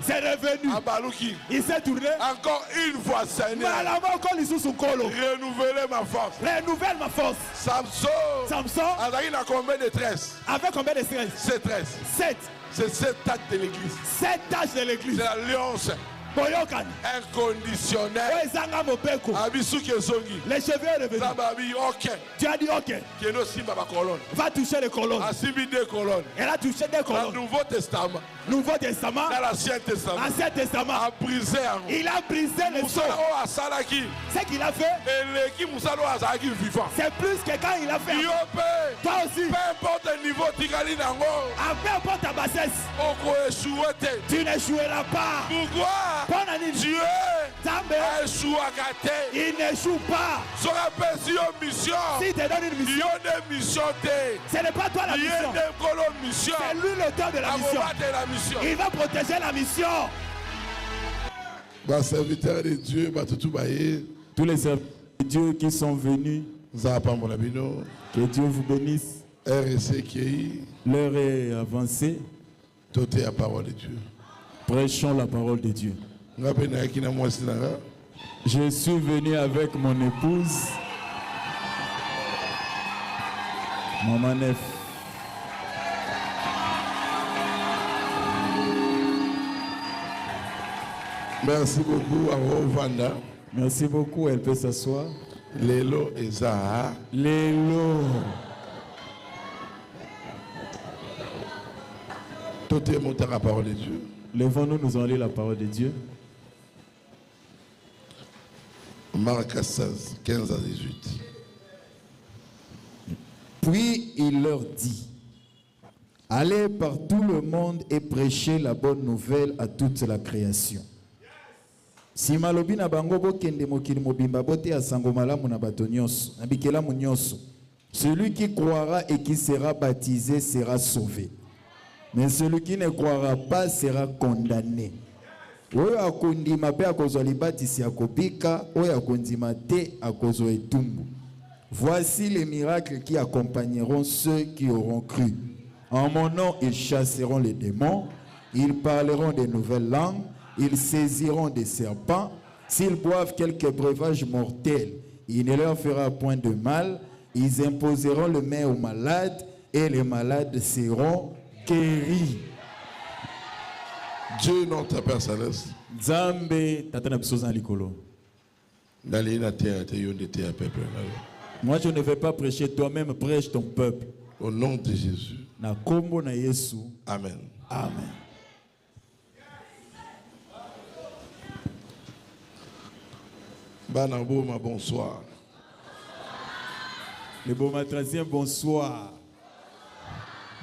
C'est revenu. Il s'est tourné. Encore une fois, Seigneur. Renouveler ma force. Renouvelle ma force. Samson. Combien de tresses? Avec combien de tresses? 7 tresses. 7. C'est 7 tâches de l'église. 7 tâches de l'église. C'est l'alliance inconditionnel. Les cheveux est revenu. Tu as dit ok. Va toucher les colonnes. Elle a touché des colonnes. Nouveau Testament. Nouveau Testament. Dans l'Ancien Testament. Ancien Testament. Il a brisé les seaux. Ce qu'il a fait. C'est plus que quand il a fait. Toi aussi. Peu importe le niveau, peu importe ta bassesse. Tu n'échoueras pas. Pourquoi? Dieu a échoué. Il n'échoue pas. Si te donne une mission, ce n'est pas toi la mission. C'est lui l'auteur de la mission. Il va protéger la mission. Serviteurs de Dieu, tous les serviteurs de Dieu qui sont venus, que Dieu vous bénisse. L'heure est avancée. Prêchons la parole de Dieu. Je suis venu avec mon épouse, Maman Nef. Merci beaucoup à Vanda. Merci beaucoup, elle peut s'asseoir. Lélo et Zaha. Lélo. Tout est monté à la parole de Dieu. Levons-nous, nous allons lire la parole de Dieu. Marc 16, 15 à 18. Puis il leur dit, allez par tout le monde et prêchez la bonne nouvelle à toute la création. Si malobi na bango bokende mokili mobimba bote ya sango malamu na bato nyonso, na bikelamu nyonso. Celui qui croira et qui sera baptisé sera sauvé. Mais celui qui ne croira pas sera condamné. Oyo akondima pe akozwa libatisi akobika, oyo akondima te akozwa etumbu. Voici les miracles qui accompagneront ceux qui auront cru. En mon nom, ils chasseront les démons, ils parleront de nouvelles langues, ils saisiront des serpents. S'ils boivent quelques breuvages mortels, il ne leur fera point de mal. Ils imposeront le main aux malades et les malades seront guéris. Dieu notre Père Céleste. Nzambe tatana biso likolo. Moi je ne vais pas prêcher, toi-même prêche ton peuple. Au nom de Jésus. Na kombo na Yesu. Amen. Amen. Banaboma, bonsoir. Les beaux matrasiens, bonsoir.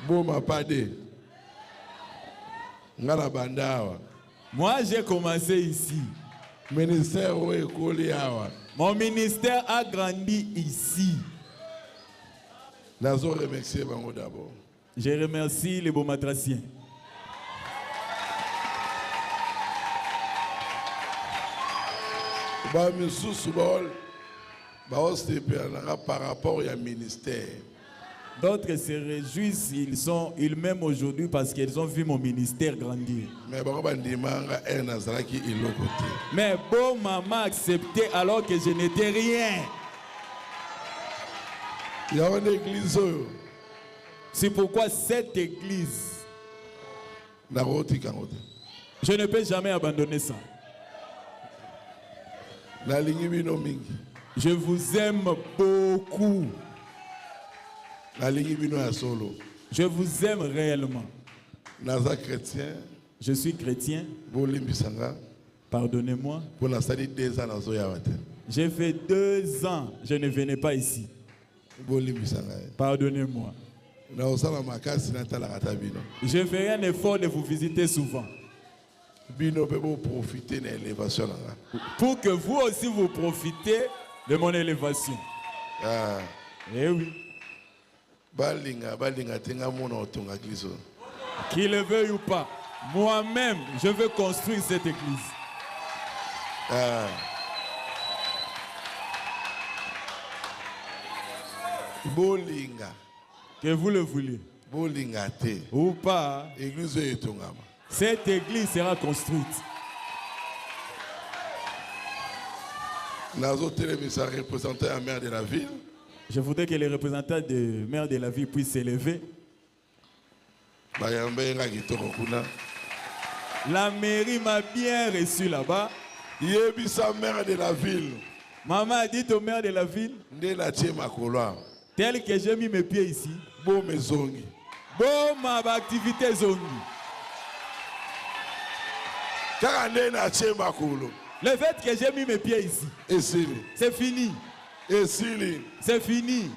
Boma Pade. Moi j'ai commencé ici. Mon ministère a grandi ici. Je remercie les beaux matraciens. Par rapport au ministère. D'autres se réjouissent, ils m'aiment aujourd'hui parce qu'ils ont vu mon ministère grandir. Mais bon, maman accepté alors que je n'étais rien. C'est pourquoi cette église, je ne peux jamais abandonner ça. Je vous aime beaucoup. Je vous aime réellement. Je suis chrétien. Pardonnez-moi. J'ai fait 2 ans, je ne venais pas ici. Pardonnez-moi. Je ferai un effort de vous visiter souvent. Pour que vous aussi vous profitez de mon élévation. Eh oui. Qu'il le veuille ou pas, moi-même, je veux construire cette église. Bolinga. Que vous le voulez. Bolinga te. Ou pas. Cette église sera construite. Nazo Télémissa représentant la maire de la ville. Je voudrais que les représentants de maire de la ville puissent s'élever. La mairie m'a bien reçu là-bas. Yebisa maire de la ville. Maman a dit au maire de la ville. Tel que j'ai mis mes pieds ici. Bon mes zongi. Bon ma activité zongi. Le fait que j'ai mis mes pieds ici. C'est fini. C'est fini.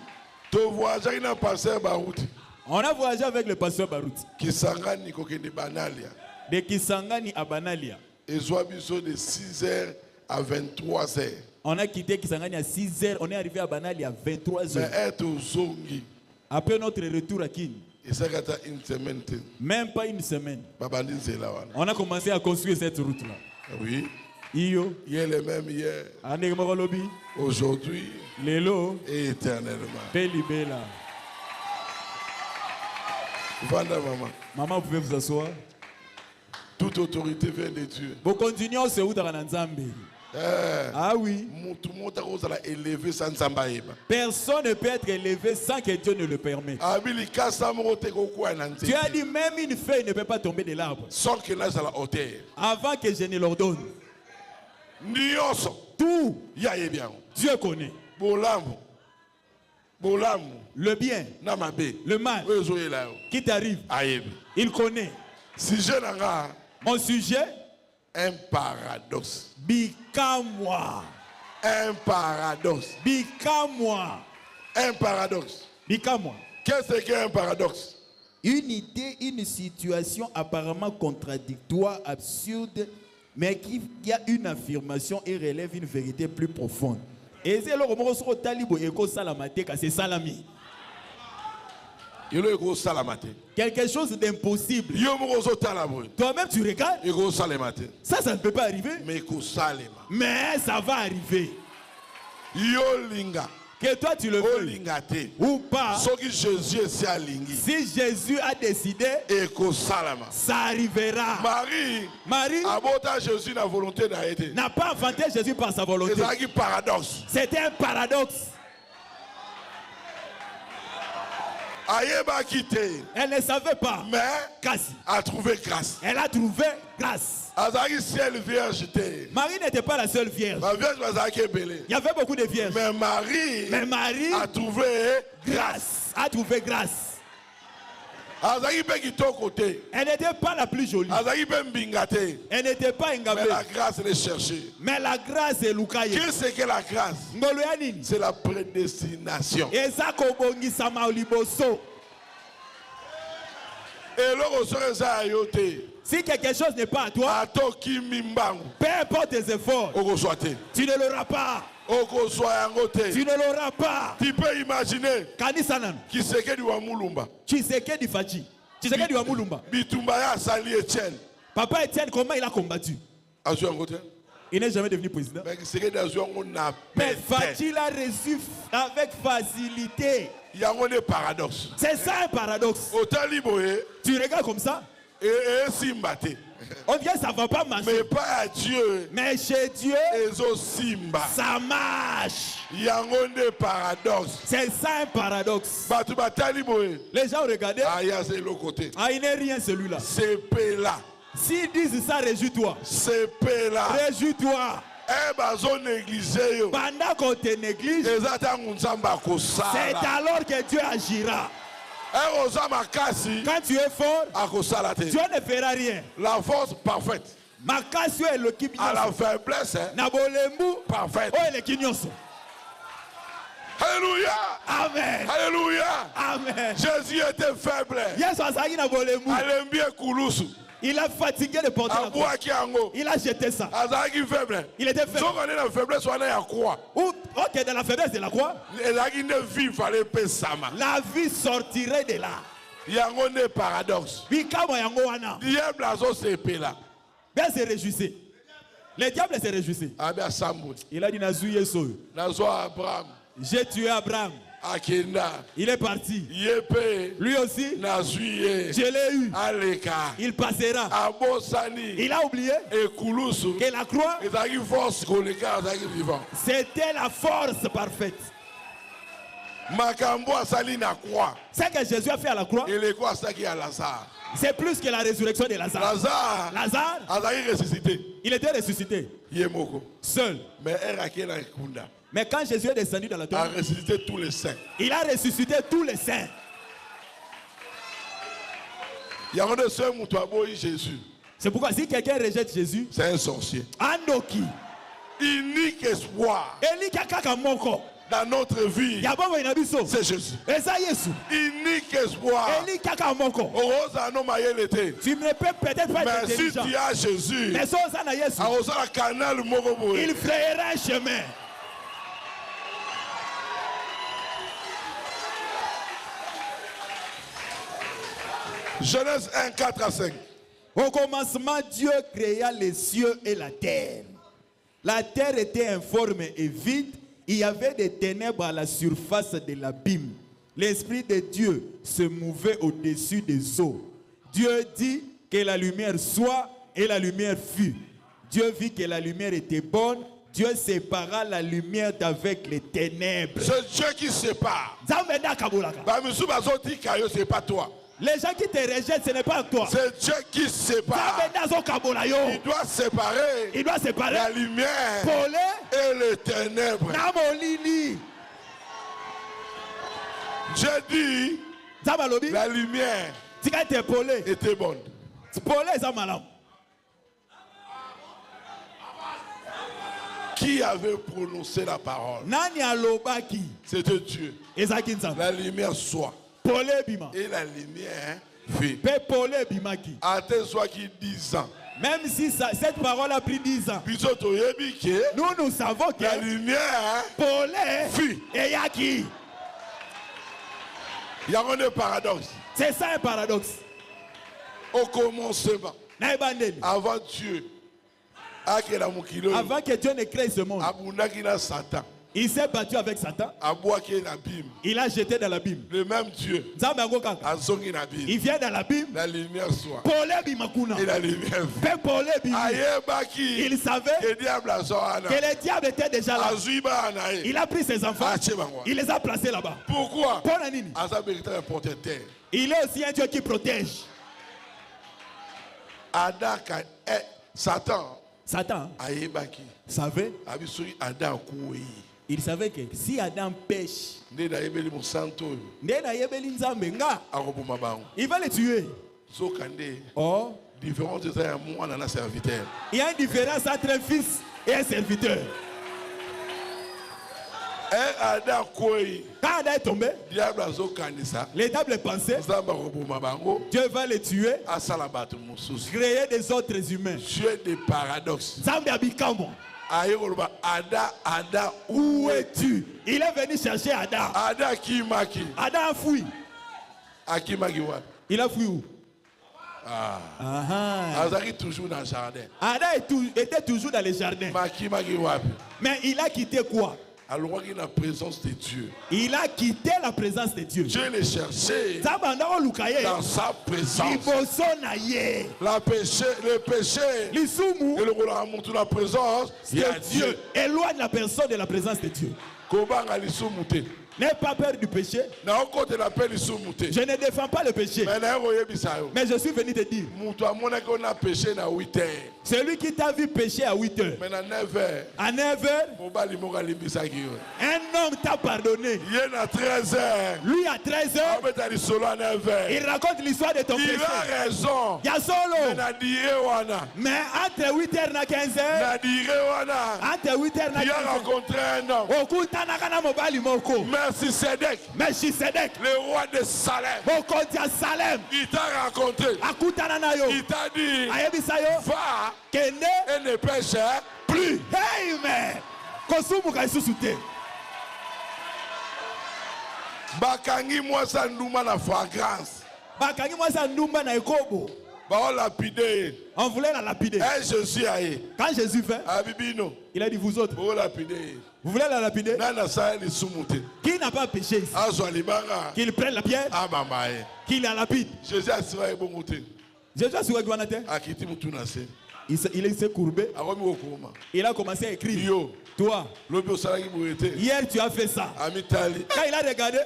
On a voyagé avec le pasteur Barouti. De Kisangani à Banalia. Et de 6h à 23h. On a quitté Kisangani à 6h, on est arrivé à Banalia à 23h. Mais être au Zongi. Après notre retour à Kin. Et ça a une semaine. Même pas une semaine. On a commencé à construire cette route-là. Oui. Iyo. Hier les mêmes hier. Aujourd'hui. Lelo. Et éternellement. Pelibela. Vanda maman. Maman, vous pouvez vous asseoir. Toute autorité vient de Dieu. Vous continuez à se où dans Nzambe. Ah oui. Personne ne peut être élevé sans que Dieu ne le permette. Tu as dit même une feuille ne peut pas tomber de l'arbre avant que je ne l'ordonne. Tout, Dieu connaît. Le bien, le mal qui t'arrive, il connaît. Mon sujet, un paradoxe. Bika-moi. Un paradoxe. Bika-moi. Un paradoxe. Bika-moi. Qu'est-ce qu'un paradoxe? Une idée, une situation apparemment contradictoire, absurde, mais qui a une affirmation et relève une vérité plus profonde. Et c'est là que talibo eko salamate c'est salami. Quelque chose d'impossible. Toi-même tu regardes. Ça ne peut pas arriver. Mais ça va arriver. Que toi tu le veux ou pas. Si Jésus a décidé, ça arrivera. Marie n'a pas inventé Jésus par sa volonté. C'était un paradoxe. Elle ne savait pas. Mais a trouvé grâce. Elle a trouvé grâce. Marie n'était pas la seule vierge. Il y avait beaucoup de vierges. Mais Marie a trouvé grâce. A trouvé grâce. Elle n'était pas la plus jolie. Elle n'était pas engagée. Mais la grâce est cherchée. Mais la grâce est l'oukaye. Qu'est-ce que la grâce? C'est la prédestination. Et si quelque chose n'est pas à toi, peu importe tes efforts, tu ne l'auras pas. Tu ne l'auras pas. Tu peux imaginer Tshisekedi Fachi. Tshisekedi wa Mulumba. Papa Etienne, comment il a combattu? Il n'est jamais devenu président. Mais Fachi l'a reçu avec facilité. C'est ça un paradoxe. Tu regardes comme ça. On dirait que ça ne va pas marcher. Mais pas à Dieu. Mais chez Dieu, ça marche. C'est ça un paradoxe. Les gens regardaient. Ah, il n'est rien celui-là. S'ils disent ça, réjouis-toi. Réjouis-toi. Pendant qu'on te néglige, c'est alors que Dieu agira. Quand tu es fort, Dieu ne fera rien. La force parfaite. À la faiblesse, parfaite. Alléluia. Amen. Alléluia. Amen. Jésus était faible. Il a fatigué de porter la croix. Il a jeté ça. Il était faible. Ok, dans la faiblesse de la croix, la vie sortirait de là. Paradoxe. Bien se réjouissait. Le diable se réjouissait. Il a dit Nazouye Soyo. J'ai tué Abraham. Il est parti. Lui aussi, je l'ai eu. Il passera. Il a oublié que la croix, c'était la force parfaite. Ce que Jésus a fait à la croix, c'est plus que la résurrection de Lazare. Lazare, il était ressuscité seul. Mais quand Jésus est descendu dans la tombe, il a ressuscité tous les saints. C'est pourquoi si quelqu'un rejette Jésus, c'est un sorcier. Andoki. Unique espoir dans notre vie, c'est Jésus. Unique espoir. Tu ne peux peut-être pas être mais si tu as Jésus, il frayera un chemin. Genèse 1, 4 à 5. Au commencement, Dieu créa les cieux et la terre. La terre était informe et vide. Il y avait des ténèbres à la surface de l'abîme. L'Esprit de Dieu se mouvait au-dessus des eaux. Dieu dit que la lumière soit et la lumière fut. Dieu vit que la lumière était bonne. Dieu sépara la lumière d'avec les ténèbres. C'est Dieu qui sépare. C'est pas toi. Les gens qui te rejettent, ce n'est pas toi. C'est Dieu qui sépare. Il doit séparer la lumière et les ténèbres. Dieu dit la lumière était bonne. Qui avait prononcé la parole? C'était Dieu. La lumière soit. Et la lumière fait. À tel soit qui 10 ans. Même si cette parole a pris 10 ans. Nous savons que la lumière fut. Et Yaki. Il y a un paradoxe. C'est ça un paradoxe. Au commencement, avant Dieu, avant que Dieu ne crée ce monde, il s'est battu avec Satan. Il a jeté dans l'abîme. Le même Dieu. Il vient dans l'abîme. La lumière soit. Et la lumière il savait que le diable était déjà là. Il a pris ses enfants. Il les a placés là-bas. Pourquoi? Il est aussi un Dieu qui protège. Satan savait. Il savait que si Adam pêche, il va le tuer. Oh. Il y a une différence entre un fils et un serviteur. Quand Adam est tombé, le diable pensait Dieu va le tuer, créer des autres humains. Dieu des paradoxes. Ada, où es-tu? Il est venu chercher Adam. Adam a fui. Il a fui où? Toujours dans le jardin. Adam était toujours dans le jardin. Mais il a quitté quoi? La présence de Dieu. Il a quitté la présence de Dieu. Dieu les cherchait dans sa présence. Le péché et la présence de Dieu. Éloigne la personne de la présence de Dieu. N'aie pas peur du péché. Je ne défends pas le péché. Mais je suis venu te dire. Celui qui t'a vu pécher à 8 heures. À 9 heures. Un homme t'a pardonné. Lui à 13 heures. Il raconte l'histoire de ton péché. Il a raison. Il y a solo. Mais entre 8 heures et 15 heures. Entre 8 heures et 15 heures. Il a rencontré un homme. Melchisedec, le roi de Salem. Il t'a rencontré. Il t'a dit, va et ne pêche plus. Amen. Bakangi mwasa nduma na fragrance. Bakangi mwasa nduma na ekobo. On voulait la lapider. Quand Jésus fait, il a dit vous autres, vous voulez la lapider? Qui n'a pas péché ici? Qu'il prenne la pierre, qu'il la lapide. Jésus a souhaité. Il s'est courbé. Il a commencé à écrire. Toi, hier tu as fait ça. Quand il a regardé,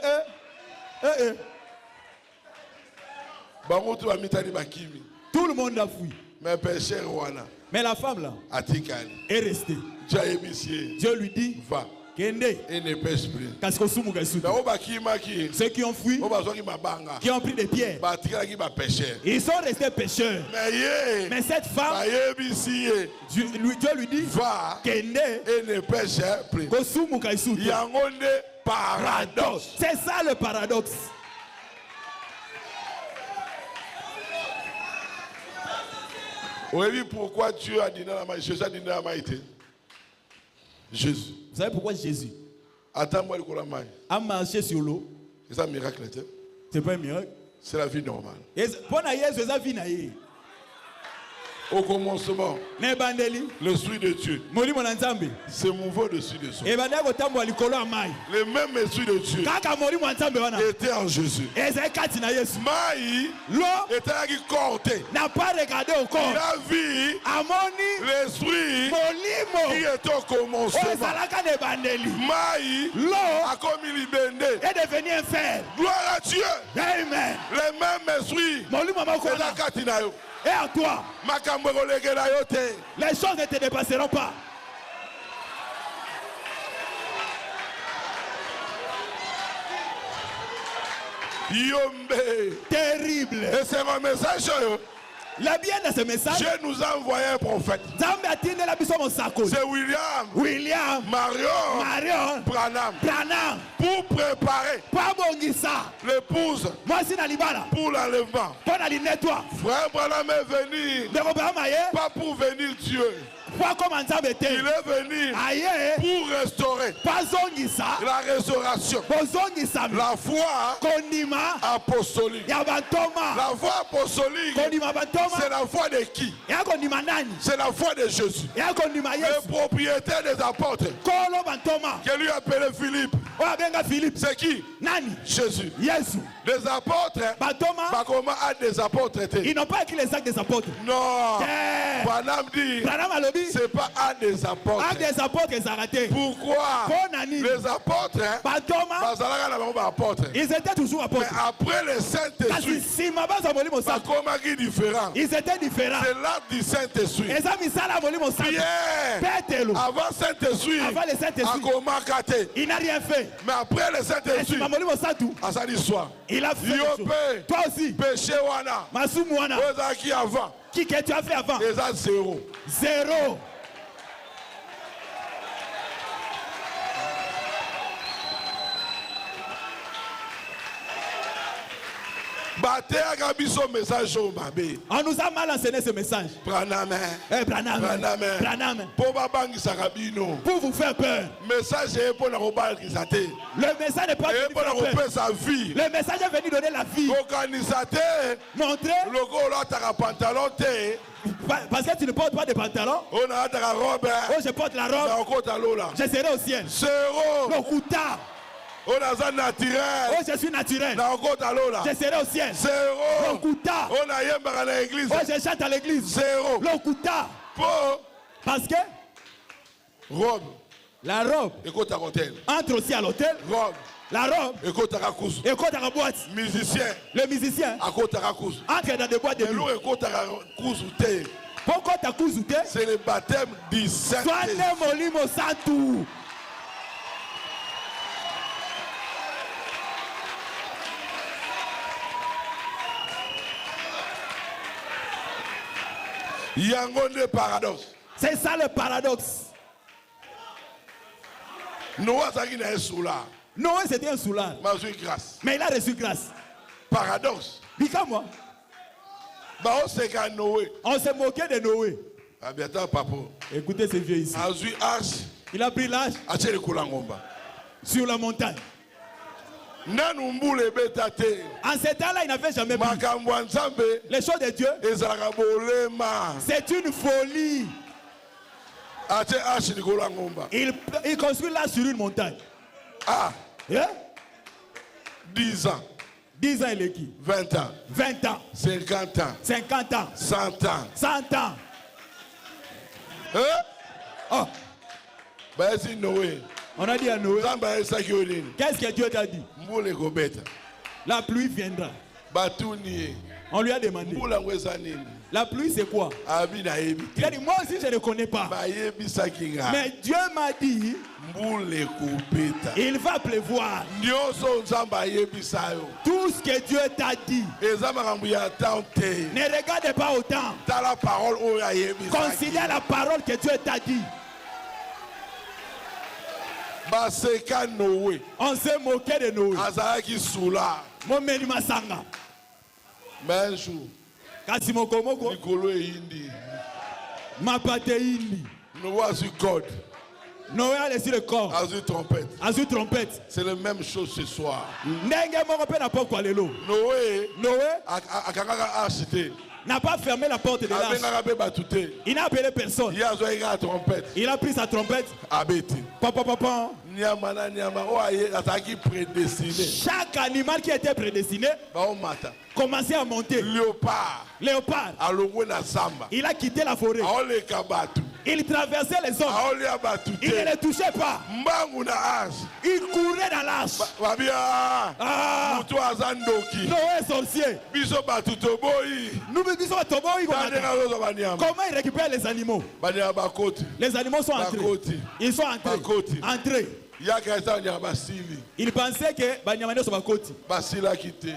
tout le monde a fui. Mais la femme là est restée. Dieu lui dit, va. Et ne pêche plus. Ceux qui ont fui, qui ont pris des pierres, ils sont restés pécheurs. Mais cette femme, Dieu lui dit, va et ne pêche plus. C'est ça le paradoxe. Vous savez pourquoi Dieu a dit dans la main, Jésus a dit dans la main, Jésus. Vous savez pourquoi Jésus a marché sur l'eau? C'est un miracle. C'est pas un miracle. C'est la vie normale. Au commencement, l'Esprit de Dieu se mouvait au-dessus de soi. Le même Esprit de Dieu était en Jésus. Maï était corté. N'a pas regardé au corps. Il a vu l'Esprit qui était au commencement. Maï a commis l'ibendé. Est devenu un fer. Gloire à Dieu. Amen. Le même Esprit est là. Et à toi, les choses ne te dépasseront pas. Terrible. Et c'est mon message. Le bien de ce message, Dieu nous a envoyé un prophète. C'est William Marion Branham pour préparer l'épouse pour l'enlèvement. Frère Branham est venu pas pour venir Dieu. Il est venu pour restaurer la restauration, la foi apostolique. La foi apostolique, c'est la foi de qui? C'est la foi de Jésus. Le propriétaire des apôtres, qui lui appelait Philippe. C'est qui? Jésus. Les apôtres, comment a des apôtres été? Ils n'ont pas écrit les actes des apôtres. Non. Branham dit, c'est pas un des apôtres. Actes des apôtres, ils ont arrêté. Pourquoi? Les apôtres, ils étaient toujours apôtres. Mais après le Saint-Esprit, ils étaient différents. c'est l'acte du Saint-Esprit. Pierre, avant Saint-Esprit, il n'a rien fait. mais après le Saint-Esprit, à sa histoire, il a fait. Toi aussi, péché wana, Masumwana, qui avant, qui que tu as fait avant? zéro. Zéro. On nous a mal enseigné ce message. Branham. Pour vous faire peur. Le message n'est pas venu pour faire peur. Le message est venu donner la vie. Montrer. Parce que tu ne portes pas de pantalon. Oh, je porte la robe. Je serai au ciel. Le Kuta. Oh, je suis naturel. Je serai au ciel. Le Kuta. Oh, je chante à l'église. Le Kuta. Parce que la robe entre aussi à l'hôtel. La robe écoute à la boîte. Le musicien entre dans des boîtes de nuit. Pourquoi tu as cousouté? C'est le baptême du Saint-Esprit. Paradoxe. C'est ça le paradoxe. Noé c'était un soulard. Mais il a reçu grâce. Paradoxe. Moi. On s'est moqué de Noé. Écoutez ces vieux ici. Il a pris l'âge sur la montagne. En ce temps-là, il n'avait jamais plu. Les choses de Dieu, c'est une folie. Il construit là sur une montagne. Ah, Yeah? 10 ans. 10 ans, il est qui? 20 ans. 20 ans. 50 ans. 50 ans. 100 ans. 100 ans. Hein? Oh, Bah, c'est Noé. on a dit à Noé, Zamba esa kiodini. qu'est-ce que Dieu t'a dit? Mbule kobeta. La pluie viendra. Batuni. On lui a demandé. Mbula ngweza nini. La pluie, c'est quoi? Abi na yebi. Il a dit, moi aussi, je ne connais pas. Ba yebi sakinga. Mais Dieu m'a dit, Mbule kobeta. il va pleuvoir. Nyoso nzamba yebi sayo. Tout ce que Dieu t'a dit, Eza makambo ya tante. ne regarde pas autant. Ta la parole oya yebi. Considère la parole que Dieu t'a dit. Baseka Noé. On s'est moqué de Noé. Azaki soula. Momeni masanga. Mais un jour, Kasi mokomoko, Nicolo et Indi. mapate indi. Noé a su code, Noé a laissé le corps. a su trompette. A su trompette. C'est la même chose ce soir. Ndenge moko pe na poko lelo. Noé Noé a kangaka acheté. n'a pas fermé la porte de l'arche. Abengaka be batute. Il n'a appelé personne. Il a joué la trompette. Il a pris sa trompette. Abeti. Papa, papa. Nyama na nyama. Oh aye ataki prédestiné. Chaque animal qui était prédestiné Ba o mata. commençait à monter. Léopard. Léopard, Alongwe na samba. il a quitté la forêt. Aole kabatu. Il traversait les hommes. Aole abatute. Il ne les touchait pas. Mbangu na âge. Il courait dans l'arche. Babia. Ah, Mutu azandoki. Noé sorcier. Biso batuto boyi. Nous disons à Tobo, comment il récupère les animaux? Banyama bakoti. Les animaux sont entrés. Bakoti. Ils sont entrés. Bakoti. Entrés. Yaka esa nyama basili. Ils pensaient que Banyamane sont bakoti. Basila kite.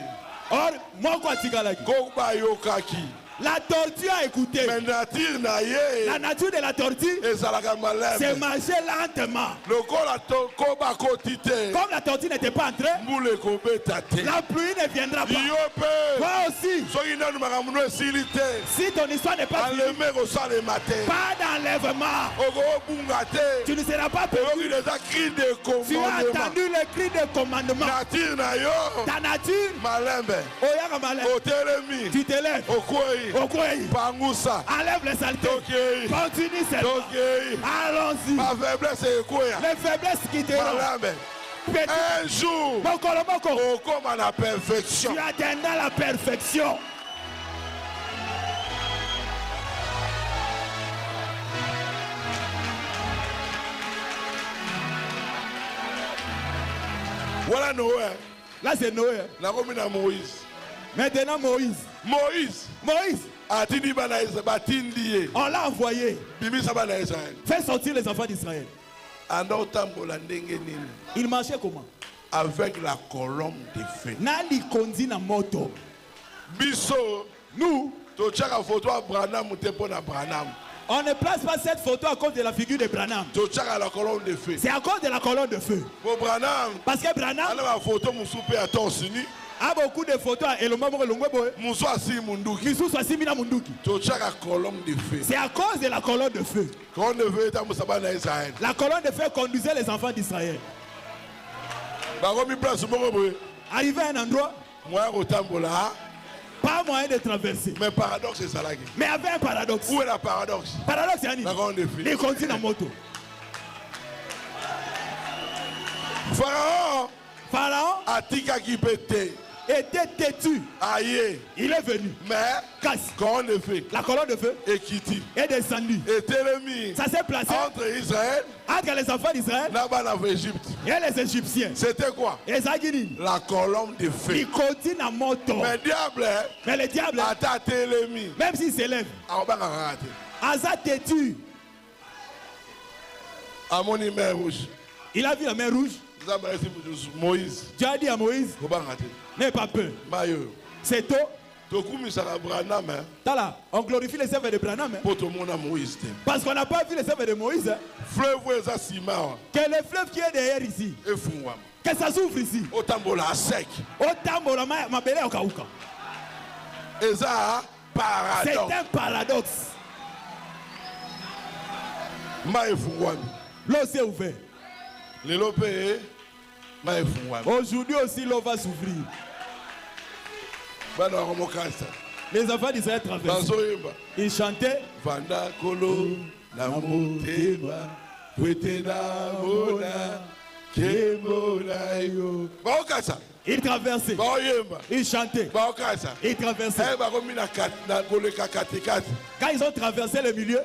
Or, moi, quoi, Tigalaki? Koba yokaki. La tortue a écouté. Mais nature na ye. La nature de la tortue, Ezalaka c'est malem. marcher lentement. Lokola to koba kotite. Comme la tortue n'était pas entrée, Mbule kobeta te. la pluie ne viendra pas. Yope. Toi aussi, Soki nanu makambo no esili te. si ton histoire n'est pas finie, Aleme kosalema te. pas d'enlèvement, Oko bunga te. tu ne seras pas Oyoki perdu. deza cri de Tu as commandement. entendu le cri de commandement. Nature na yo. Ta nature, Malembe. Oyaka Malem, Otelemi. tu te lèves. Okwei. Okoye, Pangusa. enlève les saletés. Tokei. Continue cette. Tokei. Allons-y. Ma faiblesse est quoi? Les faiblesses qui te rendent. Malembe. Petit. Un jour, Mokolo, moko. au comme à la perfection. Tu atteindras la perfection. Voilà Noé. Là, c'est Noé. La commune à Moïse. Maintenant, Moïse. Moïse. Moïse, A dit Batindi. on l'a envoyé. Bibi Sabana Israël. Faire sortir les enfants d'Israël. Ando tambola ndenge nini. Il marchait comment? Avec la colombe de feu. Nali kondi na moto. Biso. Nous, To chaka photo à Branham ou te pona Branham. on ne place pas cette photo à cause de la figure de Branham. To chaka la colombe de feu. C'est à cause de la colonne de feu. Pour Branham. Parce que Branham Alors la photo moussoupe à Torsini. a beaucoup de photos à Eloma Moko Longwe Boy. Moussou asi munduki. Qui sont Simina Munduki. To chaka colombe de feu. C'est à cause de la colonne de feu. Quand on devait être Sabana Israël. La colonne de feu conduisait les enfants d'Israël. Baromi place moko boye. Arrivé à un endroit, Moi rotambola. pas moyen de traverser. Mais paradoxe c'est ça là. Mais il y avait un paradoxe. Où est la paradoxe? Paradoxe, Yanni. La grande défi. Il continue en moto. Pharaon Pharaon a tika qui pété. était têtu. Aïe. Il est venu. Mais Casse. quand on le fait, La colonne de feu et Kiti, est descendue. et Télémi, Ça s'est placé entre Israël, entre les enfants d'Israël là-bas en Égypte, et les Égyptiens. c'était quoi? Et Zagini, La colombe de feu. il continue en moto. Mais diable, Mais le diable, a ta Télémi, même s'il s'élève, on va rater. Asa têtu, À mon main rouge, il a vu la main rouge. vous avez Moïse, Dieu a dit à Moïse, on va rater. n'aie pas peur. Mayo, C'est tôt. Tokumi Sara Branham, Là, on glorifie les œuvres de Branham. pour tout le monde à Moïse. Parce qu'on n'a pas vu les œuvres de Moïse. Hein. Fleuve Zassima, Que le fleuve qui est derrière ici, et Fouam. que ça s'ouvre ici. Otambola à sec. Autant ma belle au Kauka. Et ça, C'est paradoxe. un paradoxe. Maï Fouam. L'eau s'est ouvert. Les lopés, Aujourd'hui aussi, l'eau va s'ouvrir. Les enfants d'Israël traversaient. Ils chantaient. Ils traversaient. Ils chantaient. Ils traversaient. Quand ils ont traversé le milieu,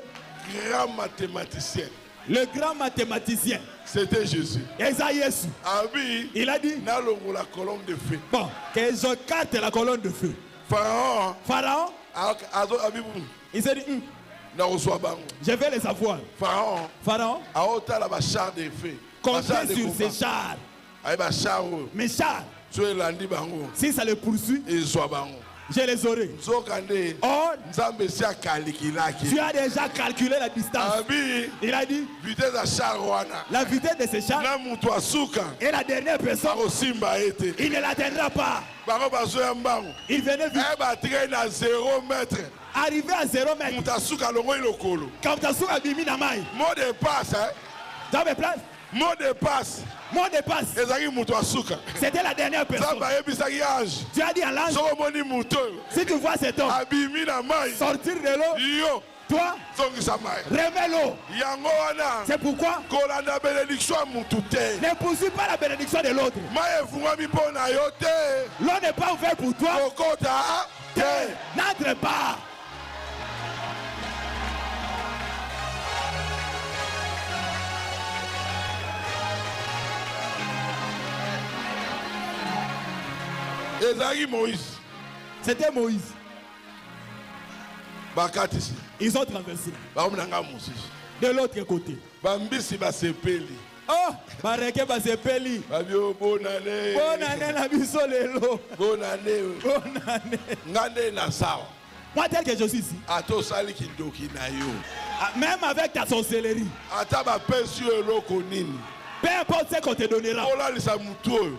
grand mathématicien. Le grand mathématicien, c'était Jésus. Il a dit, la colonne de feu. Bon, que je carte la colonne de feu. Pharaon, il s'est dit, je vais les avoir. Pharaon, comptez sur ces chars. Mes chars, si ça les poursuit, je les aurai. Or, tu as déjà calculé la distance. Il a dit, la vitesse de ces chars et la dernière personne, il ne l'atteindra pas. Il venait vite. Arrivé à 0 mètre. Quand Tasuka bimi na mai. Mot de passe. Mot de passe. Mot de passe. C'était la dernière personne. Tu as dit à l'ange, si tu vois cet homme sortir de l'eau, toi, remets l'eau. C'est pourquoi ne poursuis pas la bénédiction de l'autre. L'eau n'est pas ouverte pour toi. N'entre pas. C'était Moïse. Ils ont traversé. De l'autre côté. Oh, bareke basepeli. Bonne année na biso lelo. Bonne année. Bonne année. Ngane na sawa. Moi tel que je suis ici. Ato sali kindoki na yo. Même avec ta sorcellerie. Ata ba pensi eloko nini. Peu importe ce qu'on te donnera. Ola lisa mutu.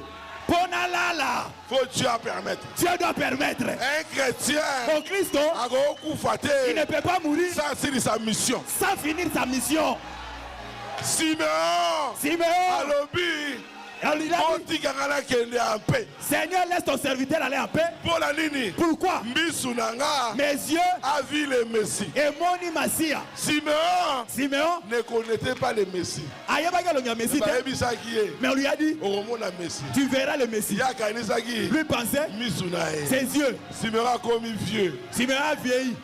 Ponalala. Faut Dieu permettre. Dieu doit permettre. Un chrétien. Au Christ, il ne peut pas mourir sans finir sa mission. Sans finir sa mission. Simeon. Alobi. Seigneur, laisse ton serviteur aller en paix. Pourquoi? Mes yeux a vu le Messie. Et mon Massia. Simeon ne connaissait pas le Messie. Mais on lui a dit, tu verras le Messie. Lui pensait, ses yeux. Simeon a commis vieux. Simeon a vieilli.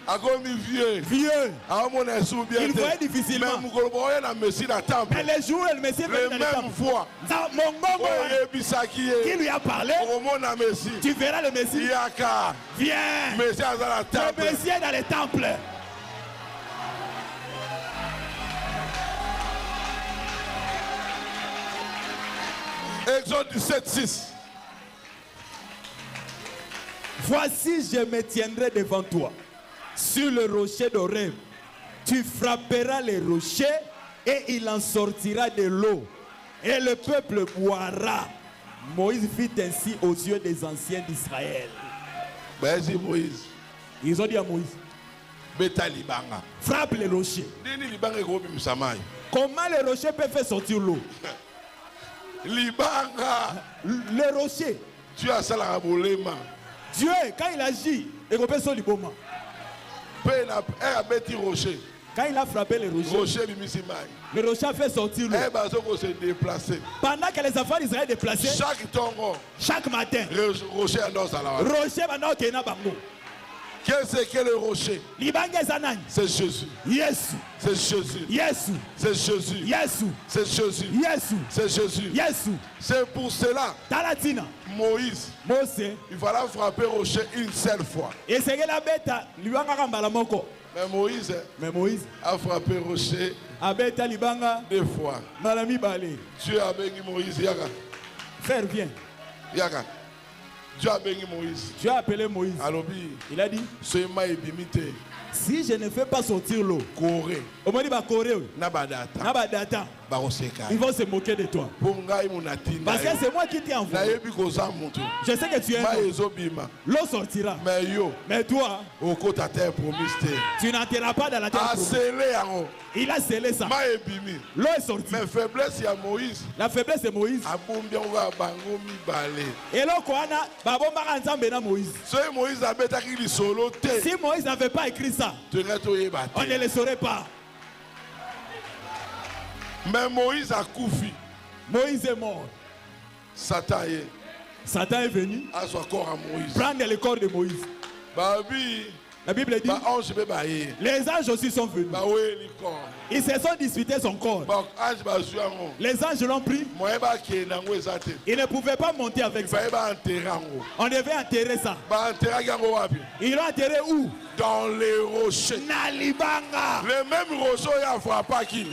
Vieux. Il voyait difficilement. Mais les jours où le Messie venait dans le temple, qui lui a parlé, tu verras le Messie. Viens. Le Messie est dans les temples. Exode 17:6. Voici, je me tiendrai devant toi sur le rocher d'Horeb. Tu frapperas les rochers et il en sortira de l'eau. Et le peuple boira. Moïse fit ainsi aux yeux des anciens d'Israël. Ils ont dit à Moïse, frappe les rochers. Comment les rochers peuvent faire sortir l'eau? Le rocher. Dieu, quand il agit, il peut faire liboma. Quand il a frappé les rochers, le rocher a fait sortir l'eau. Pendant que les enfants d'Israël déplaçaient, chaque matin, rocher qu'est-ce que le rocher? C'est Jésus. Yes. C'est Jésus. Yes. C'est Jésus. Yes. C'est Jésus. Yes. C'est Jésus. Yes. C'est pour cela. Moïse. Il fallait frapper rocher une seule fois. Mais Moïse a frappé rocher 2 fois. Dieu a béni Moïse. Yaka. Frère, viens. Yaka. Dieu a béni Moïse. Dieu a appelé Moïse. Il a dit, si je ne fais pas sortir l'eau, ils vont se moquer de toi. Parce que c'est moi qui t'ai envoyé. Je sais que tu es mort. L'eau sortira. Mais toi, tu n'entreras pas dans la terre promise. Il a scellé ça. L'eau est sortie. Mais faiblesse il y a Moïse. La faiblesse de Moïse. Et là, Moïse. Si Moïse n'avait pas écrit ça, on ne le saurait pas. Mais Moïse a koufi. Moïse est mort. Satan est venu prendre le corps de Moïse. La Bible dit, les anges aussi sont venus. Ils se sont disputés son corps. Les anges l'ont pris. Ils ne pouvaient pas monter avec ça. On devait enterrer ça. Ils l'ont enterré où? Dans les rochers. Le même rocher a frappé qui?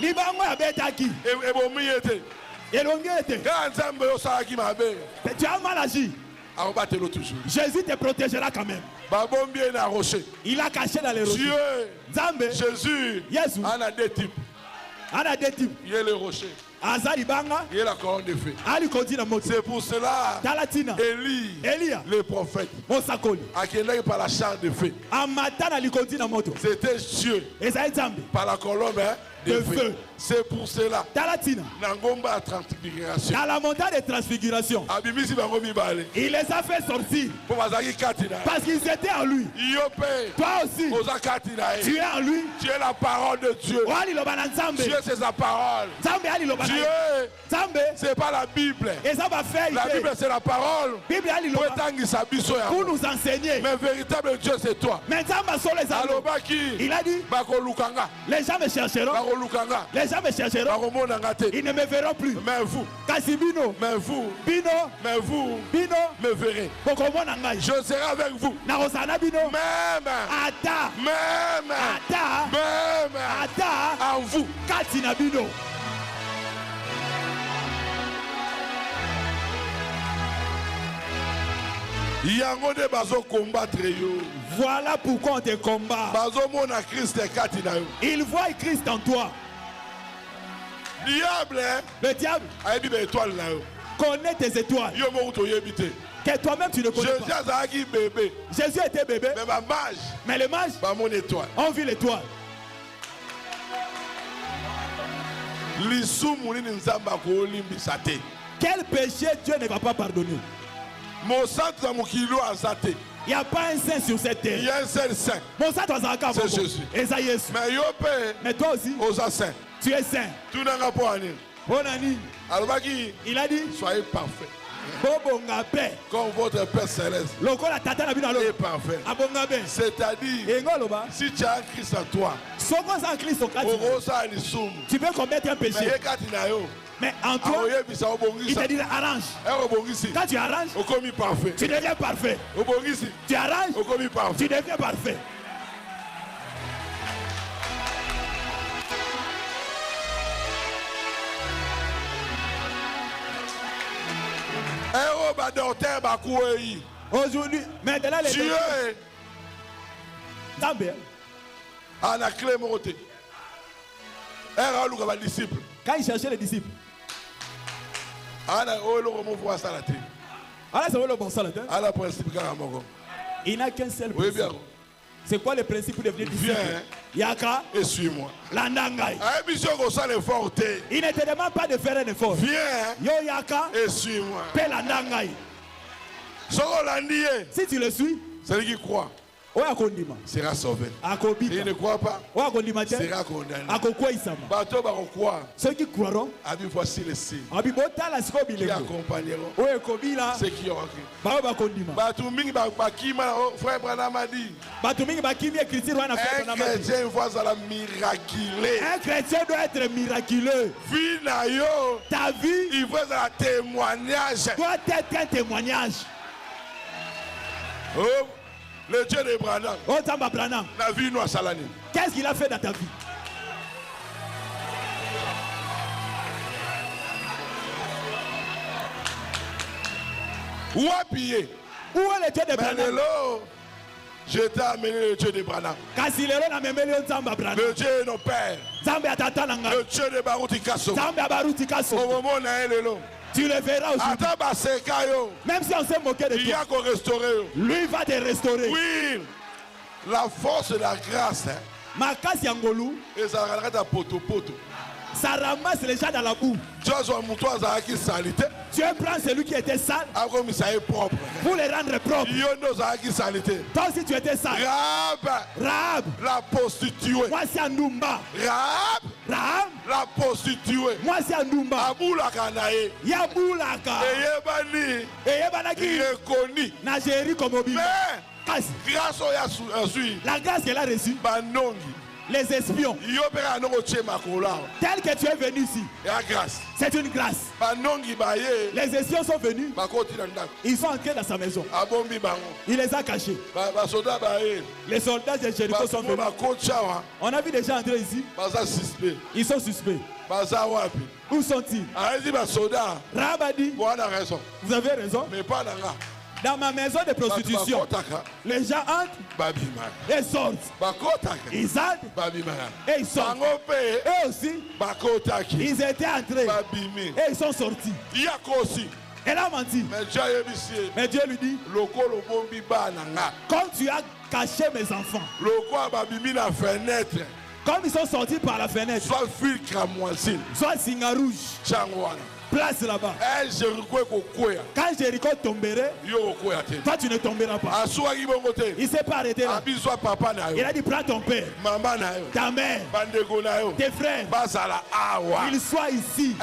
Tu as mal agi. Jésus te protégera quand même. Il a caché dans les rochers. Dieu, Jésus, en a deux types. Il y a le rocher. Il y a la colonne de feu. C'est pour cela Élie, le prophète, a qui est par la charge de feu. C'était Dieu par la colonne de feu. C'est pour cela. Dans la montagne de transfiguration, il les a fait sortir parce qu'ils étaient en lui. Toi aussi, tu es en lui. Tu es la parole de Dieu. Dieu, c'est sa parole. Dieu, c'est pas la Bible. La Bible, c'est la parole. Pour nous enseigner. Mais véritable Dieu, c'est toi. Il a dit, les gens me chercheront. Les gens me chercheront. Ils ne me verront plus. Mais vous, Bino, me verrez. Je serai avec vous. Même en vous. Voilà pourquoi on te combat. Il voit Christ en toi. Le diable connaît tes étoiles que toi-même tu ne connais pas. Jésus était bébé, mais les mages ont vu l'étoile. Quel péché Dieu ne va pas pardonner? Il n'y a pas un saint sur cette terre. Il y a un seul saint. C'est Jésus. Mais toi aussi, tu es saint. Il a dit, soyez parfait. Comme votre Père Céleste est parfait. C'est-à-dire, si tu as un Christ en toi, tu peux commettre un péché. Mais en toi, il te dit arrange. Quand tu arranges, tu deviens parfait. Tu arranges, tu deviens parfait. Aujourd'hui, maintenant les Dieu a la clé montée. Quand il cherchait les disciples, il n'a qu'un seul principe. C'est quoi le principe de venir disciple? Yaka et suis-moi. Il ne te demande pas de faire un effort. Viens Yo Yaka et suis-moi. Si tu le suis, celui qui croit sera sauvé. Et il ne croit pas, sera condamné. Ceux qui croiront, voici les signes qui accompagneront ceux qui auront cru. Frère Branham a dit, un chrétien doit être miraculeux. Ta vie il faut un témoignage. Doit être un témoignage. Oh, le Dieu de Branham. La vie nous a salani. Qu'est-ce qu'il a fait dans ta vie? Où est le Dieu de Branham? Je t'ai amené le Dieu de Branham. Le Dieu de nos pères. Le Dieu de Baruti Kasso. Au moment où on a tu le verras aujourd'hui. Même si on s'est moqué de toi, lui va te restaurer. Oui, la force de la grâce. Makasi Angolou. Et ça regarde à poto. Ça ramasse les gens dans la boue. Dieu prend celui qui était sale pour les rendre propres. Toi aussi tu étais sale. Rahab, la prostituée. Moi c'est Anoumba. Rahab, la prostituée. Moi c'est Anoumba. Aboulaka nae. Yaboulaka. Eyebani. Reconnu. Nagéri comme Obi. Mais grâce la grâce qu'elle a reçue. Les espions. Tel que tu es venu ici. C'est une grâce. Les espions sont venus. Ils sont entrés dans sa maison. Il les a cachés. Les soldats de Jéricho sont venus. On a vu des gens entrer ici. Ils sont suspects. Où sont-ils? Rahab a dit, vous avez raison. Mais pas là. Dans ma maison de prostitution, les gens entrent et sortent. Ils entrent et ils sortent. Eux aussi, ils étaient entrés et ils sont sortis. Elle a menti. Mais Dieu lui dit, comme tu as caché mes enfants, comme ils sont sortis par la fenêtre, soit signe rouge, place là-bas. Quand Jéricho tomberait, toi tu ne tomberas pas. Il ne s'est pas arrêté là. Il a dit prends ton père, ta mère, tes frères, qu'ils soient ici.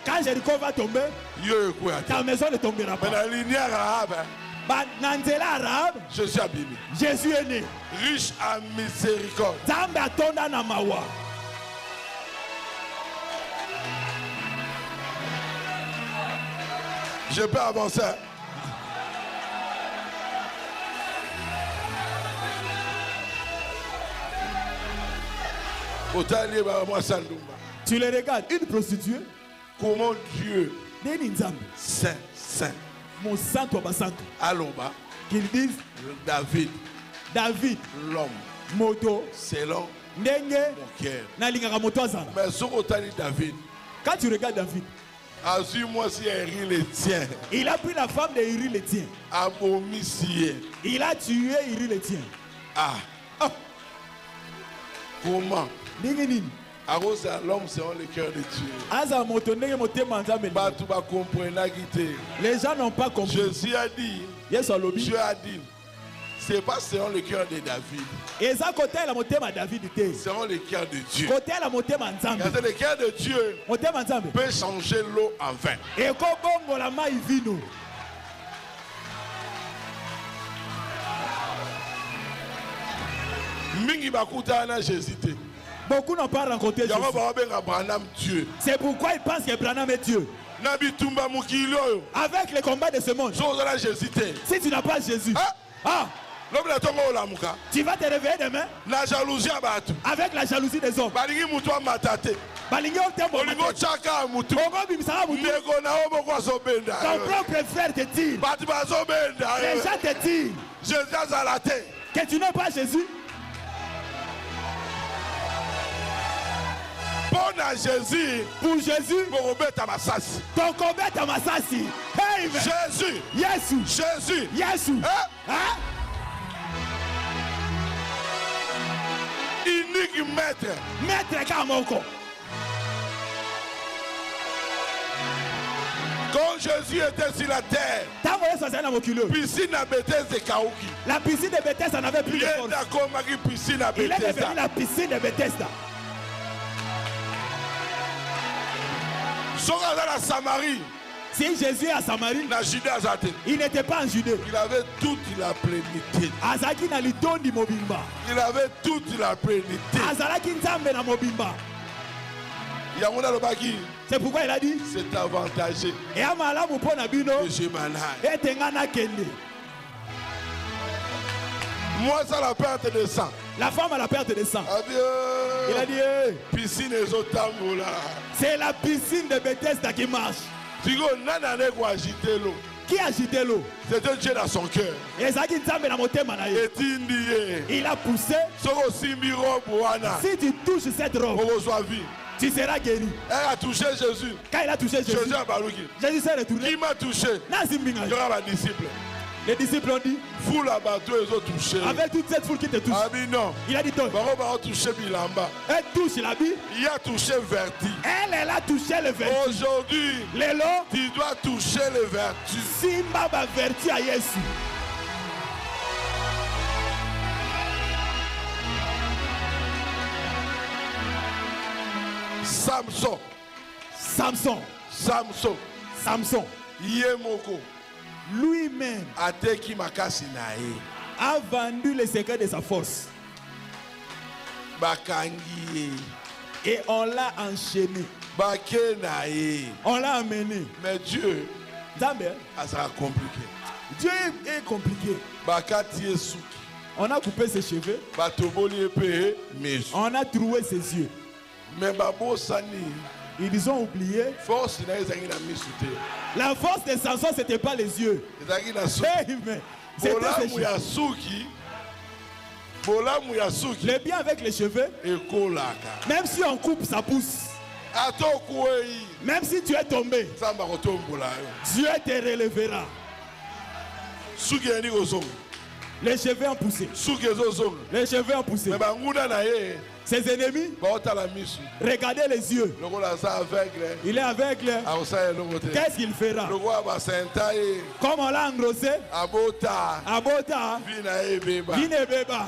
Quand Jéricho va tomber, ta maison ne tombera pas. Jésus est né. Riche à miséricorde. Je peux avancer. Tu le regardes, une prostituée. Comment Dieu, saint, mon santo abasanto, Aloba, qu'ils disent David, l'homme, moto, selon ndenge, mon cœur. nalingaka moto azala. Mais sur David, quand tu regardes David, assure-moi si Uri le tient. Il a pris la femme de Uri le tien. Il a tué Uri le tien. Ah. Comment? L'homme c'est le cœur de Dieu. Les gens n'ont pas compris. Jésus a dit, Dieu a dit, c'est pas selon le cœur de David. C'est selon le cœur de Dieu. Parce le cœur de Dieu peut changer l'eau en vin. Mingi bakuta na Jésus. Beaucoup n'ont pas rencontré Jésus. C'est pourquoi ils pensent que Branham est Dieu. Avec les combats de ce monde, si tu n'as pas Jésus, tu vas te réveiller demain avec la jalousie des hommes. Ton propre frère te tire. Les gens te tirent. Que tu n'as pas Jésus. Pour Jésus, ton combat est à Massassi. Hey, Jésus. Hein? Unique maître Kamoko. Quand Jésus était sur la terre, la piscine de Bethesda n'avait plus de force. Il est devenu la piscine de Bethesda. Si Jésus est à Samarie, il n'était pas en Judée. Il avait toute la plénitude. Il avait toute la plénitude. C'est pourquoi il a dit, c'est avantageux que je m'en aille. Moi, c'est la perte de sang. La femme a la perte de sang. Adieu. Il a dit, piscine et c'est la piscine de Bethesda qui marche. Qui a agité l'eau? C'était Dieu dans son cœur. Il a poussé. Si tu touches cette robe, tu seras guéri. Elle a touché Jésus. Quand il a touché Jésus, Jésus s'est retourné. Qui m'a touché? Il y aura les disciples. Les disciples ont dit, foule là-bas, tous les autres touchés. Avec toute cette foule qui te touche. Ah, mais non. Il a dit, toi. Elle touche la vie. Il a touché vertu. Elle a touché le vertu. Aujourd'hui, tu dois toucher le vertu. Simba va vertu à Jésus. Samson. Yemoko. Lui-même a vendu le secret de sa force. Et on l'a enchaîné. On l'a amené. Mais Dieu, ça sera compliqué. Dieu est compliqué. On a coupé ses cheveux. On a troué ses yeux. Ils ont oublié. La force de Samson, ce n'était pas les yeux. C'était ses cheveux. Le bien avec les cheveux, même si on coupe, ça pousse. Même si tu es tombé, Dieu te relèvera. Les cheveux ont poussé. Les cheveux ont poussé. Ses ennemis, regardez les yeux. Il est aveugle. Qu'est-ce qu'il fera? Comme on l'a engrossé, Abota, Vinebeba.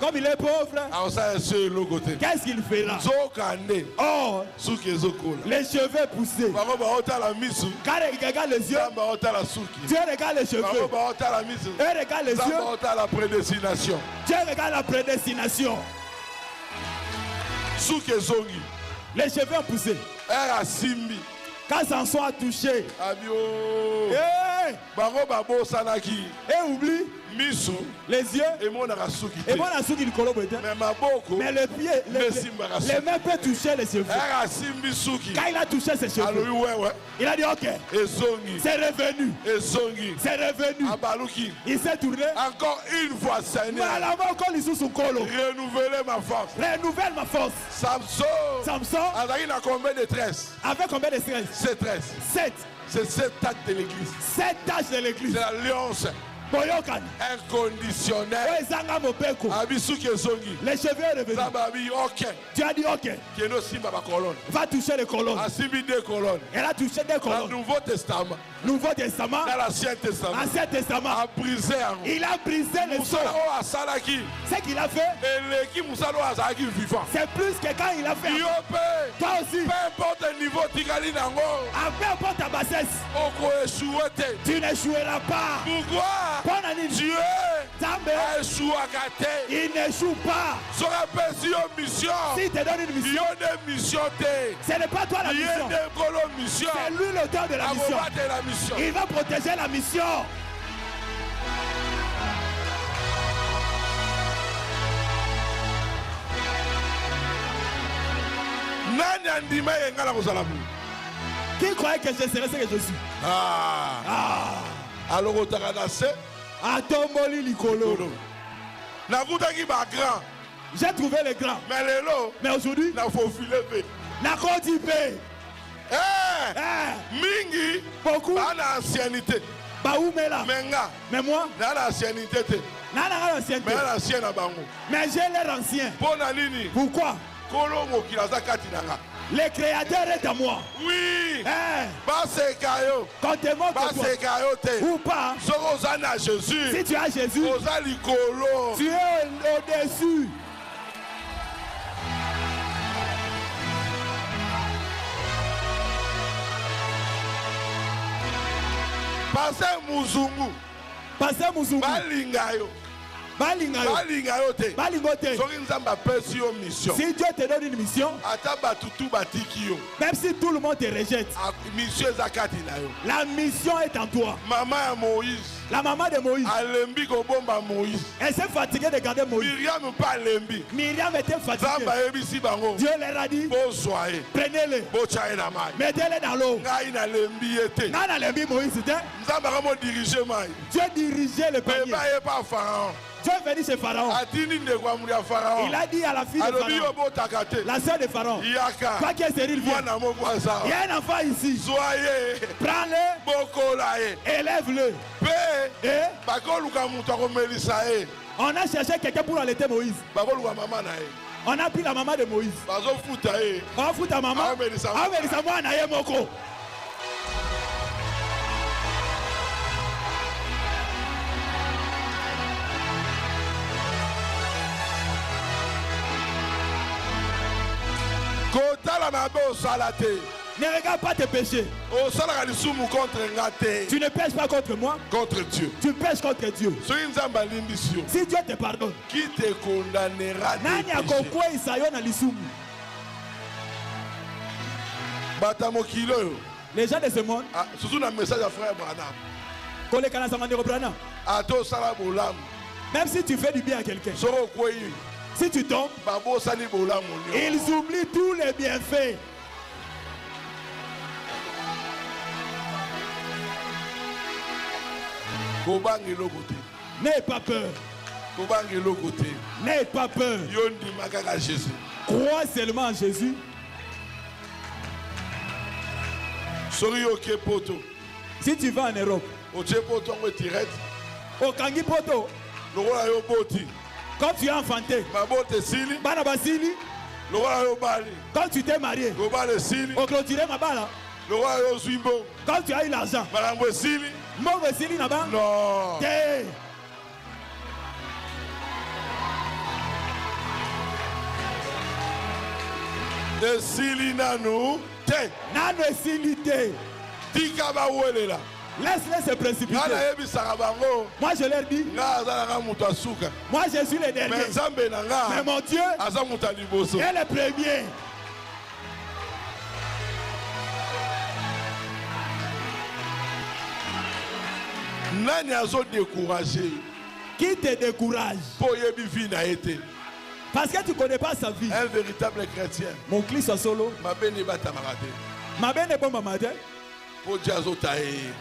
Comme il est pauvre, qu'est-ce qu'il fera? Oh, les cheveux poussés. Quand il regarde les yeux, Dieu regarde les cheveux. Et regarde les yeux, Dieu regarde la prédestination. Les cheveux ont poussé. Quand Samson a touché, et oublie les yeux, et mon asuki mais le pied, les mains peuvent toucher les cheveux. Quand il a touché ses cheveux, il a dit ok, c'est revenu. Il s'est tourné. Encore une fois, Seigneur, renouveler ma force. Renouvelle ma force. Samson avec combien de tresses? Avec combien de tresses? 7 tresses. 7. C'est 7 tâches de l'église. 7 tâches de l'église. C'est l'alliance inconditionnel. Les cheveux revenus. Tu as dit ok. Va toucher les colonnes. Elle a touché des colonnes. Nouveau Testament. Dans l'Ancien Testament. Il a brisé les os. Ce qu'il a fait, c'est plus que quand il a fait. Toi aussi. Peu importe le niveau, peu importe ta bassesse, tu n'échoueras pas. Pourquoi? Dieu a échoué. Il n'échoue pas. S'il te donne une mission, ce n'est pas toi la mission. C'est lui l'auteur de la mission. Il va protéger la mission. Qui croyait que je serais ce que je suis? Alors, Atomboli Likolo. J'ai trouvé les grands. Mais aujourd'hui, n'a conduit. Mingi, beaucoup. Ancienneté. Mais moi, ancienneté. Mais j'ai l'air ancien. Pourquoi? Le créateur est à moi. Oui. Quand tu es mort ou pas, si tu as Jésus, tu es au-dessus. Pasteur Muzungu. balinga yo te. Si Dieu te donne une mission, même si tout le monde te rejette, la mission est en toi. La maman de Moïse, elle s'est fatiguée de garder Moïse. Myriam était fatiguée. Dieu leur a dit, prenez-le, mettez-le dans l'eau. Moïse, Dieu dirigeait le panier. Dieu est venu chez Pharaon. Il a dit à la fille de Pharaon, la sœur de Pharaon, pas qu'il Cyril vienne. Il y a un enfant ici. Prends-le, élève-le. Et on a cherché quelqu'un pour allaiter Moïse. On a pris la maman de Moïse. On a foutu ta maman. Ne regarde pas tes péchés. Tu ne pêches pas contre moi. Contre Dieu. Tu pêches contre Dieu. Si Dieu te pardonne, qui te condamnera? Les gens de ce monde, surtout dans le message de frère Branham, même si tu fais du bien à quelqu'un, si tu tombes, ils oublient tous les bienfaits. N'aie pas peur. N'aie pas peur. Crois seulement en Jésus. Si tu vas en Europe, au Kangi Poto, quand tu es enfanté, quand tu t'es marié, au clôturé Mabala, quand tu as eu l'argent, non. Laisse-les se précipiter. Moi je leur dis, moi je suis le dernier, mais mon Dieu est le premier. Qui te décourage? Parce que tu ne connais pas sa vie. Un véritable chrétien. Mon clip soit solo. Ma benne est bon matin.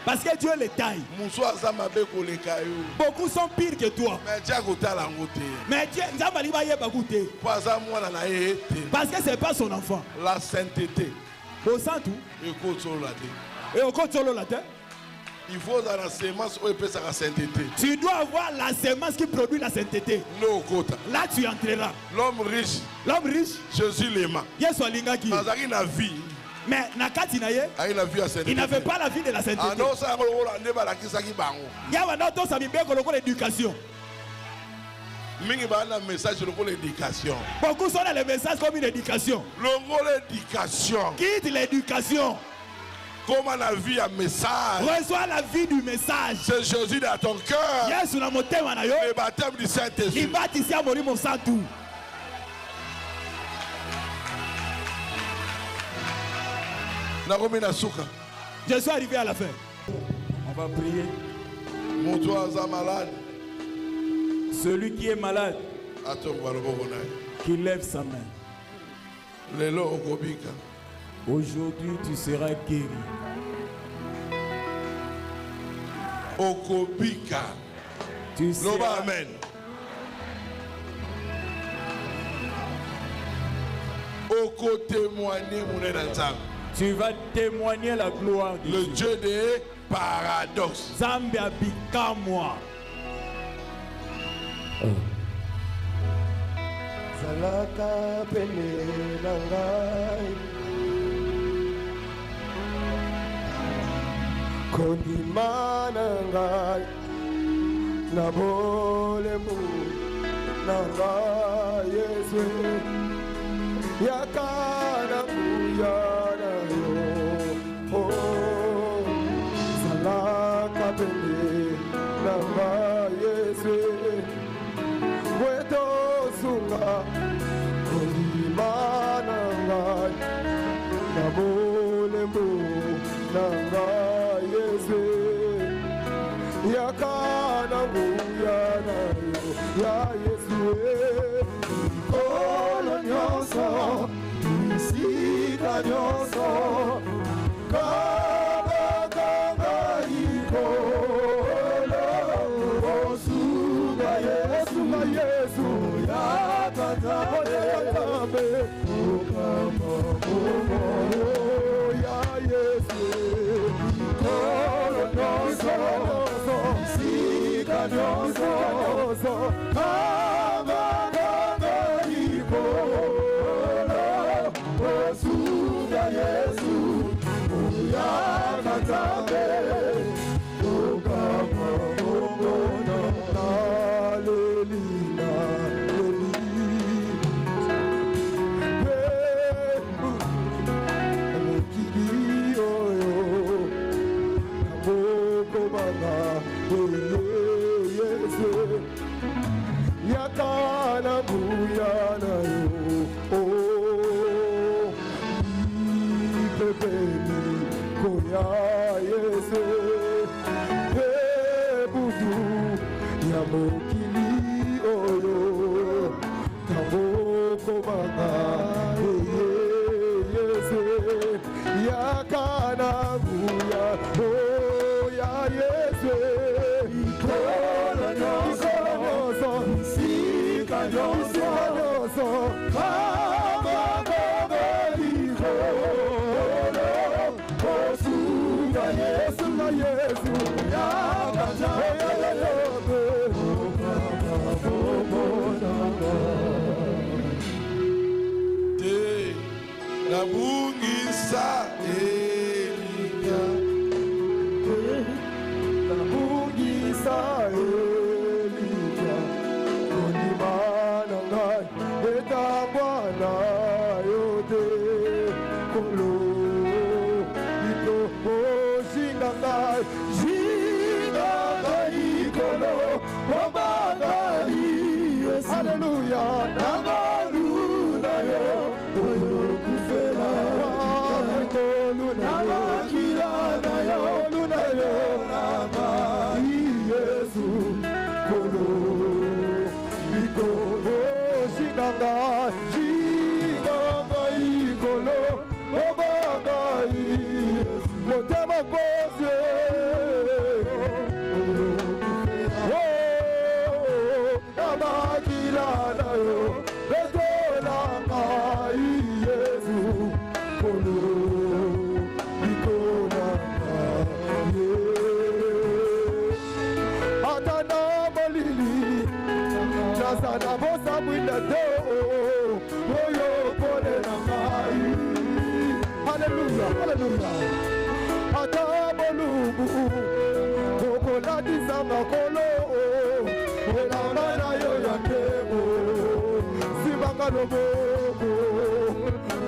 Parce que Dieu les taille. Beaucoup sont pires que toi. Mais Dieu, parce que ce n'est pas son enfant. La sainteté. Et au compte solo la terre. Il faut la sémence où il peut la sainteté. Tu dois avoir la sémence qui produit la sainteté. Là tu entreras. L'homme riche, Jésus l'aima. Mais il n'avait pas la vie de la sainteté. Il y a l'éducation. Beaucoup sont dans le message comme une éducation. Quitte l'éducation. Comment la vie a message. Reçois la vie du message. C'est Jésus dans ton cœur. Le baptême du Saint-Esprit. Je suis arrivé à la fin. On va prier. Celui qui est malade, qui lève sa main. Aujourd'hui, tu seras guéri. Okobika. Tu seras... Amen. Tu vas témoigner la gloire de le Dieu des paradoxes. Zambi abika moi. Salaka pele nangai. Kondima nangai. Nabolemu nangai Yesu. Yakana kuyana yo. Oh, salaka pele nangai Yesu. nanga Yesu yakana nguya nayo ya Yesu kolo nyonso isika nyonso kanga ikolo osuga Yesu yakatabe ya Yesu kolo nyonso isika nyonso kanga ikolo osuga Yesu yakatabe yakana buyana yo ipepeni koya Yesu ebudu ya mokili oyo kaboko banga Yesu yakana buya ya Yesu ikolo nyonso sika nyonso kama ikolo osuga Yesu na Yesu te nabungisa Elia nabungisa Elia konimana ngai etangwana yote kolo ito oshinga ngai ikolo obangai Yesu haleluya namaluna yo oyo kufela namakila na yo luna yo nagai Yesu kolo ikolo shinganga ikolo obangai motema kose namakila na yo betolanga Yesu kolo ikolanga atana molili nasana bosa mwina teo oyo pole na ngai haleluya haleluya ata molungu kokolatisa makolo elanga na yo ya temo simanga loboko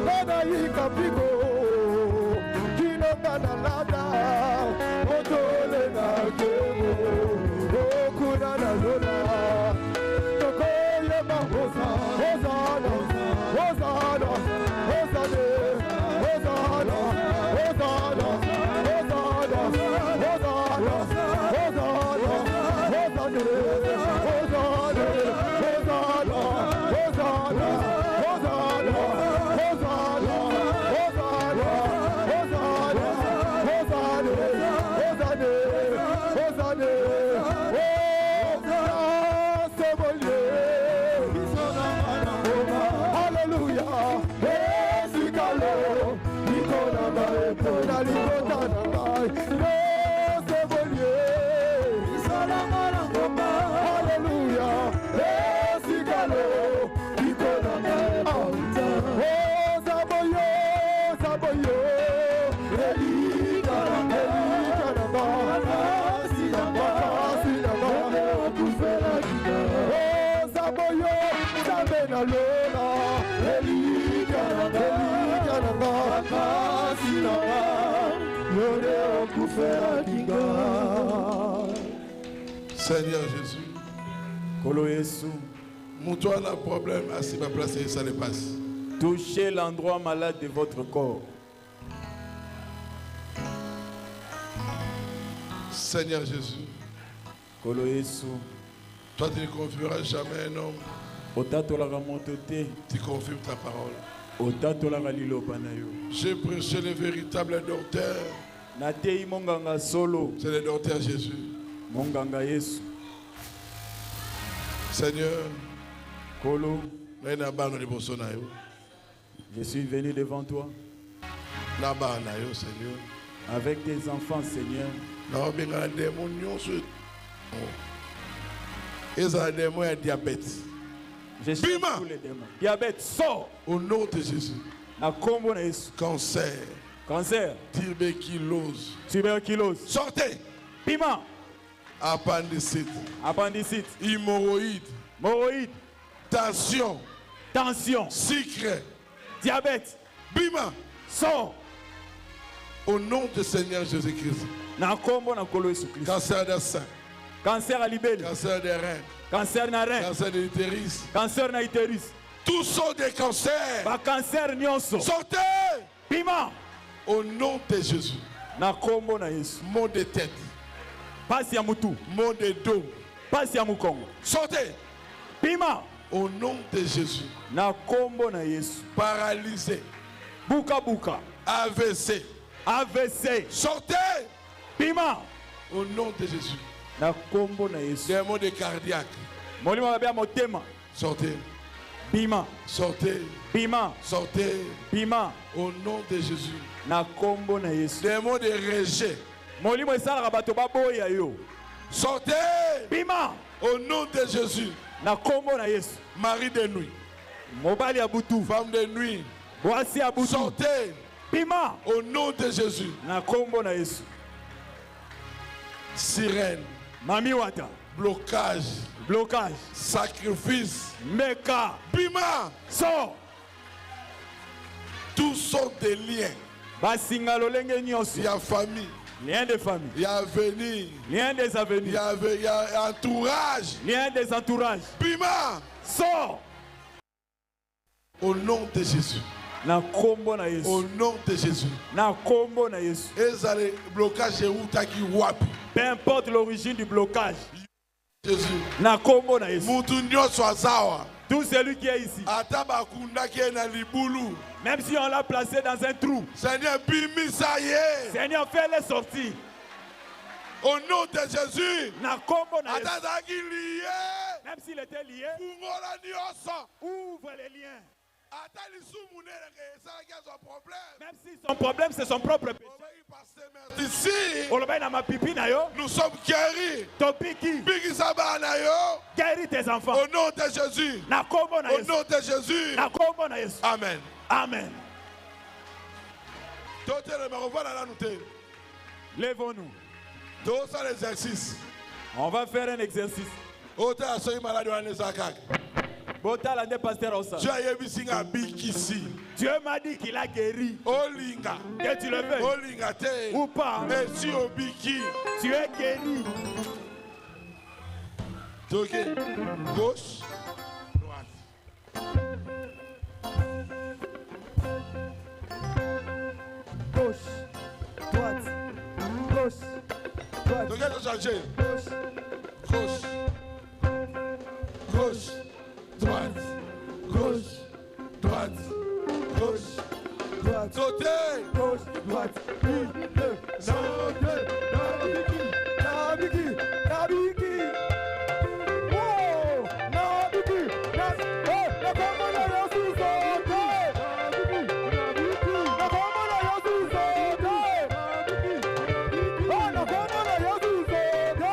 ngana yikapiko kinonga na lada otole na temo okuna na lola tokoyeba hosana hosana hosane hosana hosana hosana Seigneur Jésus, montre-toi le problème, assis ma place et ça le passe. Touchez l'endroit malade de votre corps. Seigneur Jésus, toi tu ne confieras jamais un homme. Tu confirmes ta parole. J'ai prêché le véritable docteur. C'est le docteur Jésus. Seigneur, je suis venu devant toi avec tes enfants, Seigneur. Je cherche tous les démons. Diabète, sort. Au nom de Jésus. Cancer. Cancer. Tuberculose. Sortez. Piment. Appendicite. Appendicite. Hémorroïde. Hémorroïde. Tension. Tension. Sucre. Diabète. Piment. Sort. Au nom du Seigneur Jésus-Christ. Cancer de sein. Cancer à l'ibelle. Cancer des reins. Cancer na rein. Cancer de l'utérus. Cancer na utérus. Tous sont des cancers. Ba cancer nyonso. Sortez. Piment. Au nom de Jésus. Na kombo na Yesu. Maux de tête. Pasi ya mutu. Maux de dos. Pasi ya mukongo. Sortez. Piment. Au nom de Jésus. Na kombo na Yesu. Paralysé. Buka buka. AVC. AVC. Sortez. Piment. Au nom de Jésus. Na kombo na Yesu. Démon de cardiaque. Molimo babia motema. Sortez. Piment. Sortez. Piment. Sortez. Piment. Au nom de Jésus. Na kombo na Yesu. Démon de rejet. Molimo esalaka bato baboya yo. Sortez. Piment. Au nom de Jésus. Na kombo na Yesu. Mari de nuit. Mobali ya butu. Femme de nuit. Boasi ya butu. Sortez. Piment. Au nom de Jésus. Na kombo na Yesu. Sirène. Mami wata. Blocage. Blocage. Sacrifice. Meka. Piment. Sort. Tous sont des liens. Basinga lolenge nyonso. Il y a famille. Lien de famille. Il y a avenir. Lien des avenirs. Il y a entourage. Lien des entourages. Piment. Sort. Au nom de Jésus. Na kombo na Yesu. Au nom de Jésus. Na kombo na Yesu. Ezale blocage utaki wapi. Peu importe l'origine du blocage. Jésus. Na kombo na Yesu. Mutu nyonso azawa. Tout celui qui est ici. Ataba kundaki na libulu. Même si on l'a placé dans un trou. Seigneur bimisa ye. Seigneur, fais-les sortir. Au nom de Jésus. Na kombo na Yesu. Atazaki lié. Même s'il était lié. Fungola nyonso. Ouvre les liens. Même si son problème c'est son propre péché. Ici, nous sommes guéris. Guéris tes enfants. Au nom de Jésus. Au nom de Jésus. Amen. Amen. Lèvons-nous. On va faire un exercice. Dieu m'a dit qu'il a guéri. Que tu le veux ou pas. Tu es guéri. Gauche, droite. Gauche, droite. Gauche, droite. Gauche, gauche, droite, gauche, droite, gauche, droite. Sauter. Gauche, droite. Sauter. Nabiki. Oh, Nabiki. Oh, la commande à Yesu sauter. La commande à Yesu sauter. Oh, la commande à Yesu sauter.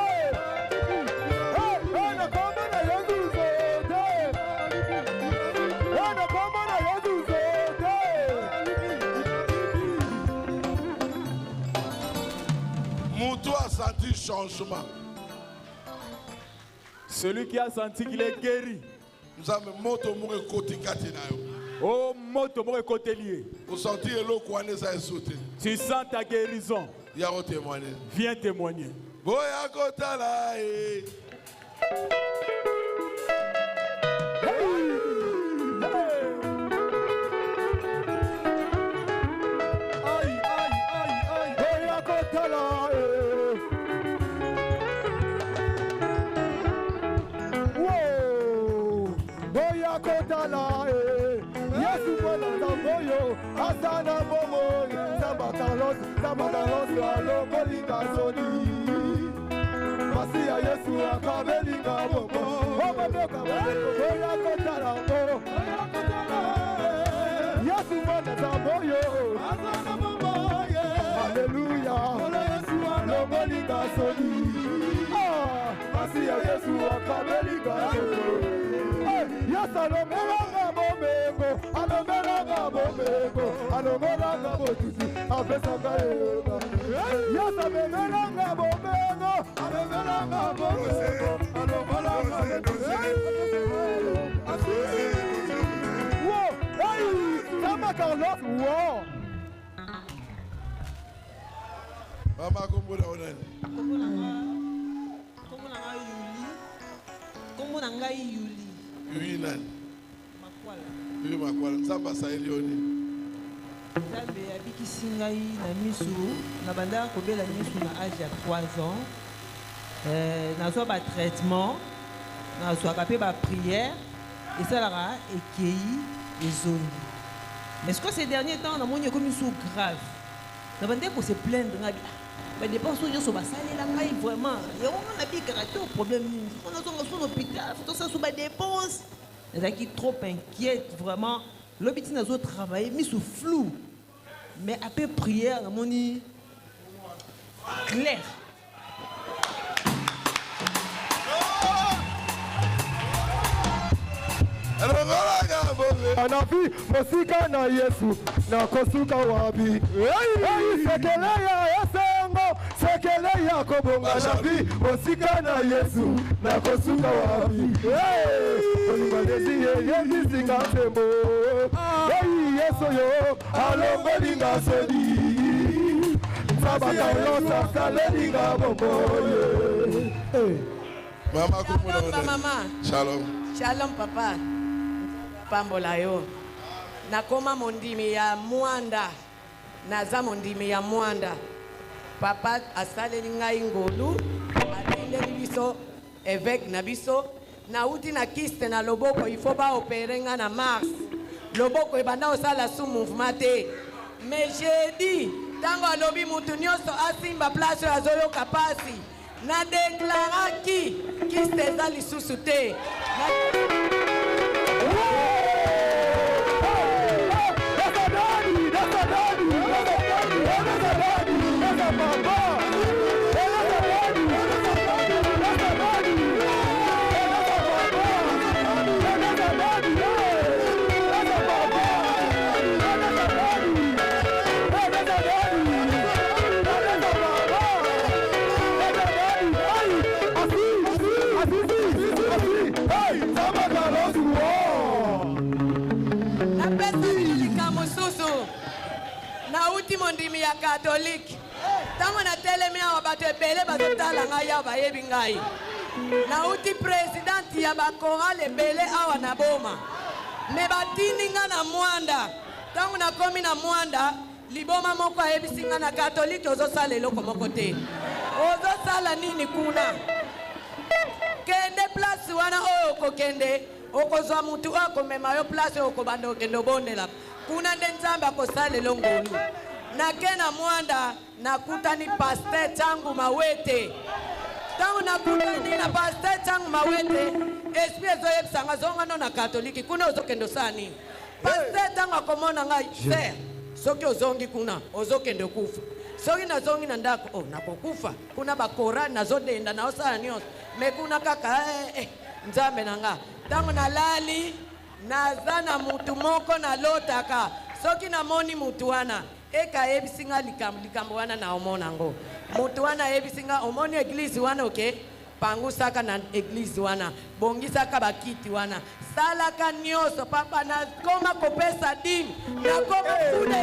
Oh, la commande à Yesu sauter. Oh, la commande à Yesu sauter. Moutou a senti changement. Celui qui a senti qu'il est guéri. Nous avons moto moure côté katina yo. Oh, moto moure côté lié. Vous sentez le quoi ne ça sauté. Tu sens ta guérison. Il y a témoigner. Viens témoigner. Boya kotala e. Boya kotala e. kotala Yesu mwana zamboyo asana bomo Zamba Carlos alongolinga soni Masi ya Yesu akabelinga bomo Omadoka boya kotala Yesu mwana zamboyo asana bomo Hallelujah Yesu alongolinga soni Masi ya Yesu akabelinga soni Yes, anomelanga bomego, anomelanga botusi, apesanga ega. Yes, anomelanga bomego, anomelanga botusi. Wow, hey, Zamba Carlos, wow. Mama kumbula onani. Kumbula ngai Yuli. Yuli nani? Makwala. Yuli Makwala. Nzamba saelioni. Nzambe abikisi ngai na misu na banda kobela misu na âge ya 3 ans. Nazwa ba traitement, nazwaka pe ba prière esalaka ekei ezongi. Mais ce que ces derniers temps na moni comme misu grave. Na banda ko se plaindre ngabi. Ba dépenses nyonso basalela ngai vraiment. Et on a bien caractère problème. On a son hôpital, tout ça sous ba dépenses. Qui trop inquiète vraiment. L'hôpital n'a pas travaillé, mis sous flou. Mais après prière, on dit clair. Anafi mosika na Yesu na kosuka wabi. Sekele ya Yesengo, sekele ya kobonga. Anafi mosika na Yesu na kosuka wabi. Olimadezi ye singa tembo. Yesu yo alongolinga sodi. Sabaka yosa kalelinga bombo. Mama kumbula onani. Mama. Shalom. Shalom papa. Pambola yo. Nakoma mondimi ya Mwanda. Naza mondimi ya Mwanda. Papa asaleli ngai ngolu. Atindeli biso évêque na biso. Na uti na kiste na loboko ifo ba opere nga na mars. Loboko ebanda osala sous mouvement te. Mais j'ai dit tango alobi mutu nyonso asimba place azoyoka pasi. Na deklaraki kiste eza lisusu te. Mondimi ya Catholique. Tango na telemi awa bato ebele bazotala ngai awa bayebi ngai. Na uti président ya ba choral ebele awa na boma. Me batindi nga na Mwanda. Tango na komi na Mwanda, liboma moko ayebisi nga na Catholique ozosala eloko moko te. Ozosala nini kuna? Kende place wana oyo kokende, okozwa mutu akomema yo place okobanda okende obondela. Kuna nde Nzambe akosala elongolu. Nakena Mwanda nakutani pasteur changu Mawete. Tangu nakutani na pasteur changu Mawete, esprit ezoyebisanga zonga no na Catholique kuna ozokendo sani. Pasteur tangu akomona ngai, "Sir, soki ozongi kuna, ozokendo kufa." Soki nazongi na ndako, "Oh, nakokufa." Kuna ba Korani nazodenda na osala nyonso. Me kuna kaka Nzambe nanga. Tangu nalali nazana mutu moko na lotaka. Soki namoni mutu wana eka ebisinga likambo wana na omona ngo. Mutu wana ebisinga omoni eglise wana okay. Pangusaka na eglise wana. Bongisaka bakiti wana. Salaka nyoso papa na koma kopesa dimi. Na koma kude.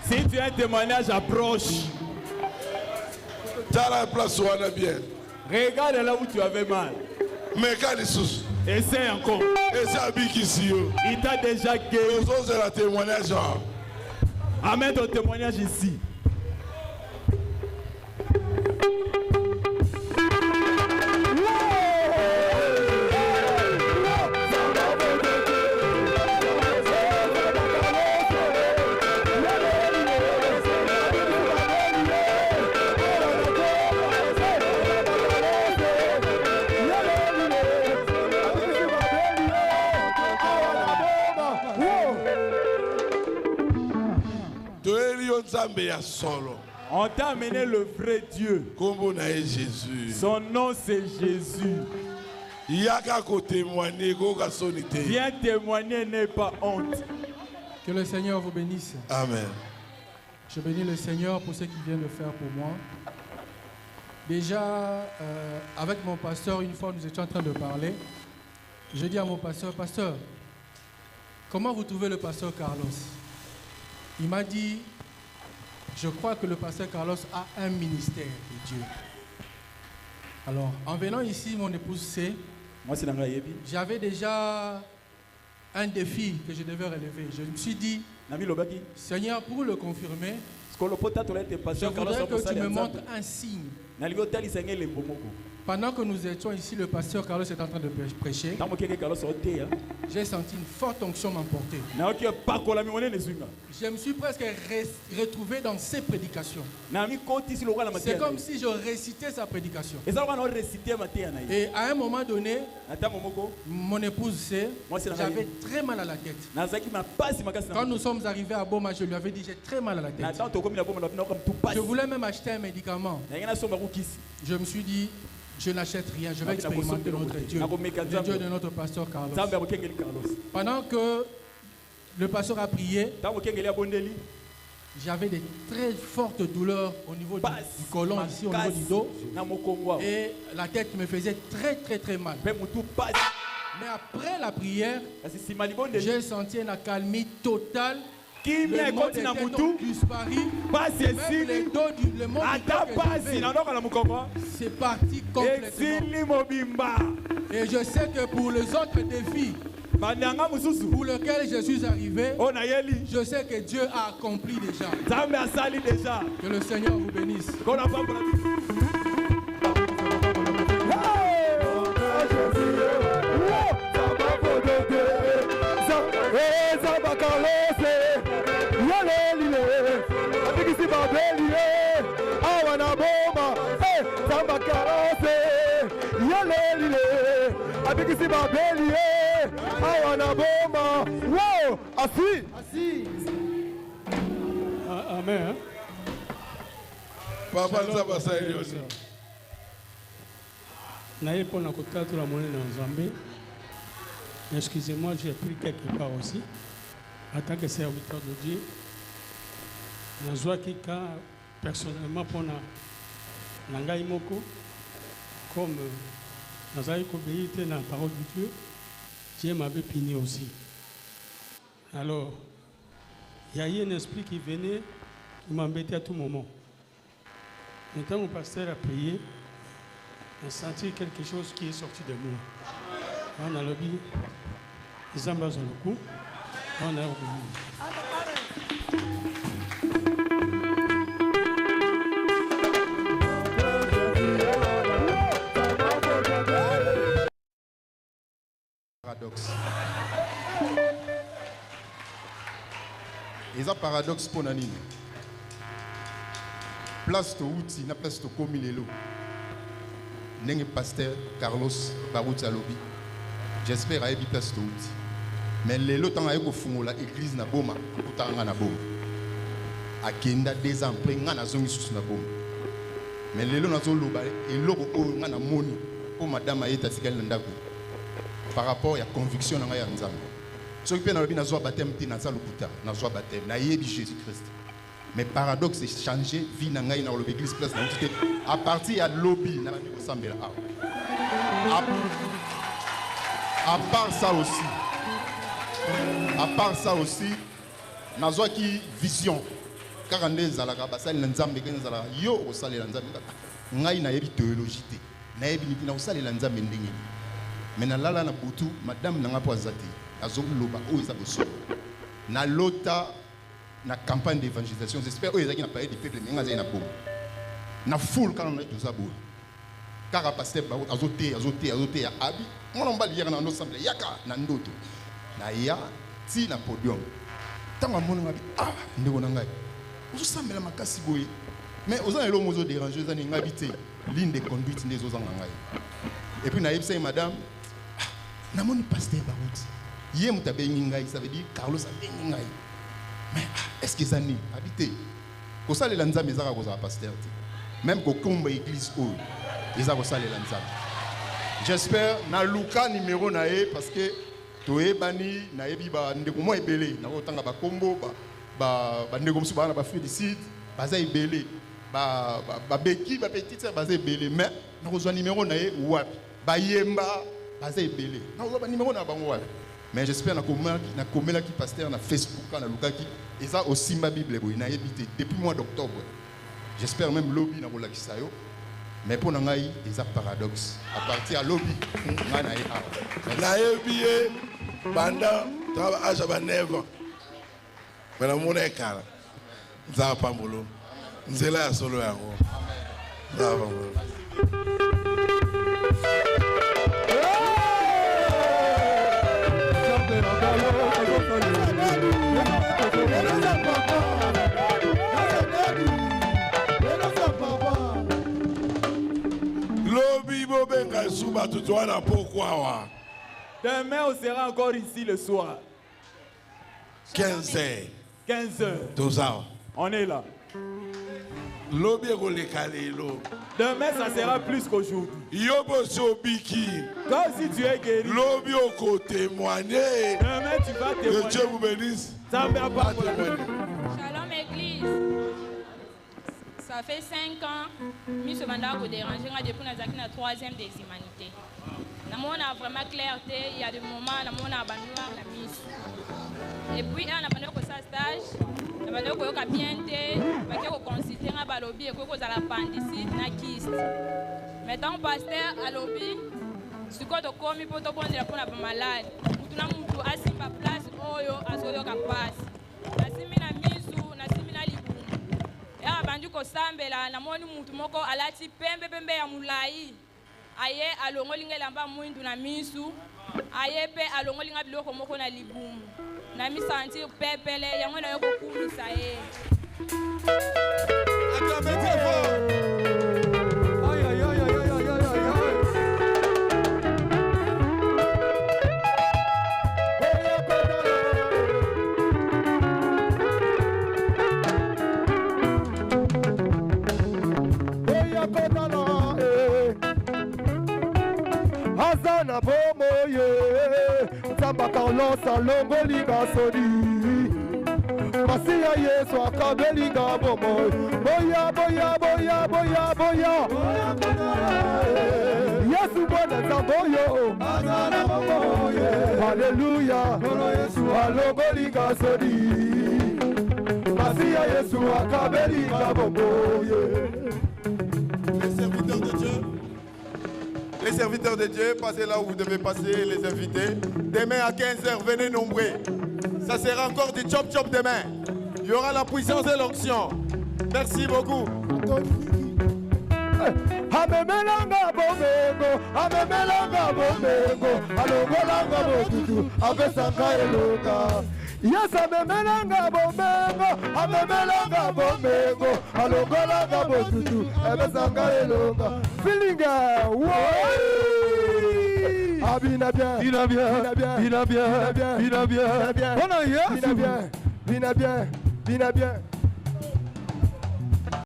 Si tu as un témoignage, approche. Regarde là où tu avais mal. Essaye encore. Il t'a déjà guéri. Amène ton témoignage ici. On t'a amené le vrai Dieu. Son nom c'est Jésus. Viens témoigner, n'aie pas honte. Que le Seigneur vous bénisse. Amen. Je bénis le Seigneur pour ce qu'il vient de faire pour moi. Déjà, avec mon pasteur, une fois nous étions en train de parler, je dis à mon pasteur, pasteur, comment vous trouvez le pasteur Carlos? Il m'a dit, je crois que le pasteur Carlos a un ministère de Dieu. Alors, en venant ici, mon épouse sait, j'avais déjà un défi que je devais relever. Je me suis dit, Seigneur, pour le confirmer, je voudrais que tu me montres un signe. Pendant que nous étions ici, le pasteur Carlos est en train de prêcher. J'ai senti une forte onction m'emporter. Je me suis presque retrouvé dans ses prédications. C'est comme si je récitais sa prédication. Et à un moment donné, mon épouse sait, j'avais très mal à la tête. Quand nous sommes arrivés à Boma, je lui avais dit j'ai très mal à la tête. Je voulais même acheter un médicament. Je me suis dit, je n'achète rien, je vais expérimenter notre Dieu, le Dieu de notre pasteur Carlos. Pendant que le pasteur a prié, j'avais de très fortes douleurs au niveau du côlon, ici au niveau du dos, et la tête me faisait très mal. Mais après la prière, j'ai senti une accalmie totale. Le monde était donc disparu. Même les dos le monde c'est parti complètement. Et je sais que pour les autres défis pour lesquels je suis arrivé, je sais que Dieu a accompli déjà. Que le Seigneur vous bénisse. Amen. Papa Nzabasa Naye pour la côte de la monnaie dans Zambie. Excusez-moi, j'ai pris quelque part aussi. En tant que serviteur de Dieu, je vois que personnellement pour Nangaï Moko, comme nous avons obéi à la parole de Dieu, Dieu m'avait puni aussi. Alors, il y a eu un esprit qui venait, qui m'embêtait à tout moment. Maintenant, mon pasteur a prié, j'ai senti quelque chose qui est sorti de moi. On a lobby, les ambassadeurs sur le coup, on a obéi. Paradoxe. Et ça paradoxe pour Nanine. Place to outil, na place to komi lelo. Nenge pasteur Carlos Barouti Alobi. J'espère à place to outil. Mais lelo tant ayo fungola église na boma, kutanga na boma. Akenda des ans après ngana zongi susu na boma. Mais lelo na zo loba eloko o ngana moni po madame ayeta sikali na ndako. Par rapport à la conviction dans la Nzambe. Ce qui est dans le bien, c'est baptême, c'est le baptême, c'est Jésus-Christ. Mais paradoxe, c'est changer vie dans l'église place. À partir de lobby, à part ça aussi, nazwa ki vision kaka nde zalaka basali na nzambe ke nzala yo osalela nzambe ngai na yebi théologie te na yebi niki na osalela nzambe ndenge mais na lala na butu madame nanga po azati azoloba o eza boso na lota na campagne d'évangélisation j'espère o ezaki na paye du peuple mais ngaza na bomo na foule quand on est tous abou kaka pasteur ba azote ya abi mwana mbali yaka na ndo semble yaka na ndoto na ya ti na podium tanga mona ngabi ndeko na ngai osambela makasi boye mais oza elo mozo déranger za ninga bité ligne de conduite ndezo zanga ngai et puis na yebisa madame na moni pasteur barouti yé mutabe ngai ça veut dire Carlos a ngai mais est-ce que ça ni habité ko salela nzambe ezaka ko za pasteur même ko komba église o ezaka ko salela nzambe j'espère na luka numéro na e parce que toyebani na yebi ba ndeko mo ebele na kotanga ba kombo ba ndeko musu ba félicite baza ebele ba beki ba petite sœur baza ebele mais na kozwa numéro na e wapi ba yemba baza ebele na kozwa ba numéro na bango wapi mais j'espère na komela ki pasteur na Facebook na lukaki eza aussi ma bible boy na yebité depuis mois d'octobre j'espère même lobby na kolakisa yo mais pour ngai eza paradoxe à partir à lobby nga na e na yebié banda taba aja ba 9 ans bana mona kala za pambolo nzela ya solo yango za pambolo lobi bobenga suba tutwana pourquoi demain on sera encore ici le soir 15h 15h on est là lobi ko le kalelo demain ça sera plus qu'aujourd'hui yobo sobiki toi aussi tu es guéri lobi ko témoigner demain tu vas témoigner que Dieu vous bénisse ça me pas Shalom église. Ça fait 5 ans, Miss Manda a dérangé depuis que la 3e des humanités. On a vraiment clarté, il y a des moments où on a abandonné la mise. Et puis, on a abandonné ce stage, on a abandonné la bienté, on a considéré le lobby et on a l'appendicite, la kyste. Maintenant, pasteur à lobby, ce qu'on a commis pour te prendre pour la malade. Tout le monde a assis ma place, oyo, a solo capaz. Nasimina misu, nasimina libumu. Ya bandu ko sambela na moni mutu moko alati pembe ya mulai. Aye alongolinga lamba mwindu na misu. Aye pe alongolinga biloko moko na libumu. Na mi sentir pepele yango na yoko kumisa ye. Acclamez fort. Aïe aïe aïe aïe aïe aïe aïe. Azana bomoye Nzamba Carlos alongolinga soni Masiya Yesu akabelinga bomoye Boya boya boya boya boya Yesu bwana zamboyo Azana bomoye Hallelujah Yesu alongolinga soni Masiya Yesu akabelinga bomoye. Les serviteurs de Dieu, passez là où vous devez passer, les invités. Demain à 15h, venez nombreux. Ça sera encore du chop-chop demain. Il y aura la puissance et l'onction. Merci beaucoup. Amemelanga bomengo, amemelanga bomengo, alongolanga botutu, avesanga elonga. Yes, amemelanga bomengo, amemelanga bomengo, alongolanga botutu, avesanga elonga. Feelinga, Abina bien, bina bien, bina bien, bina bien, bina bien. On a yes, bina bien, bina bien, bina bien.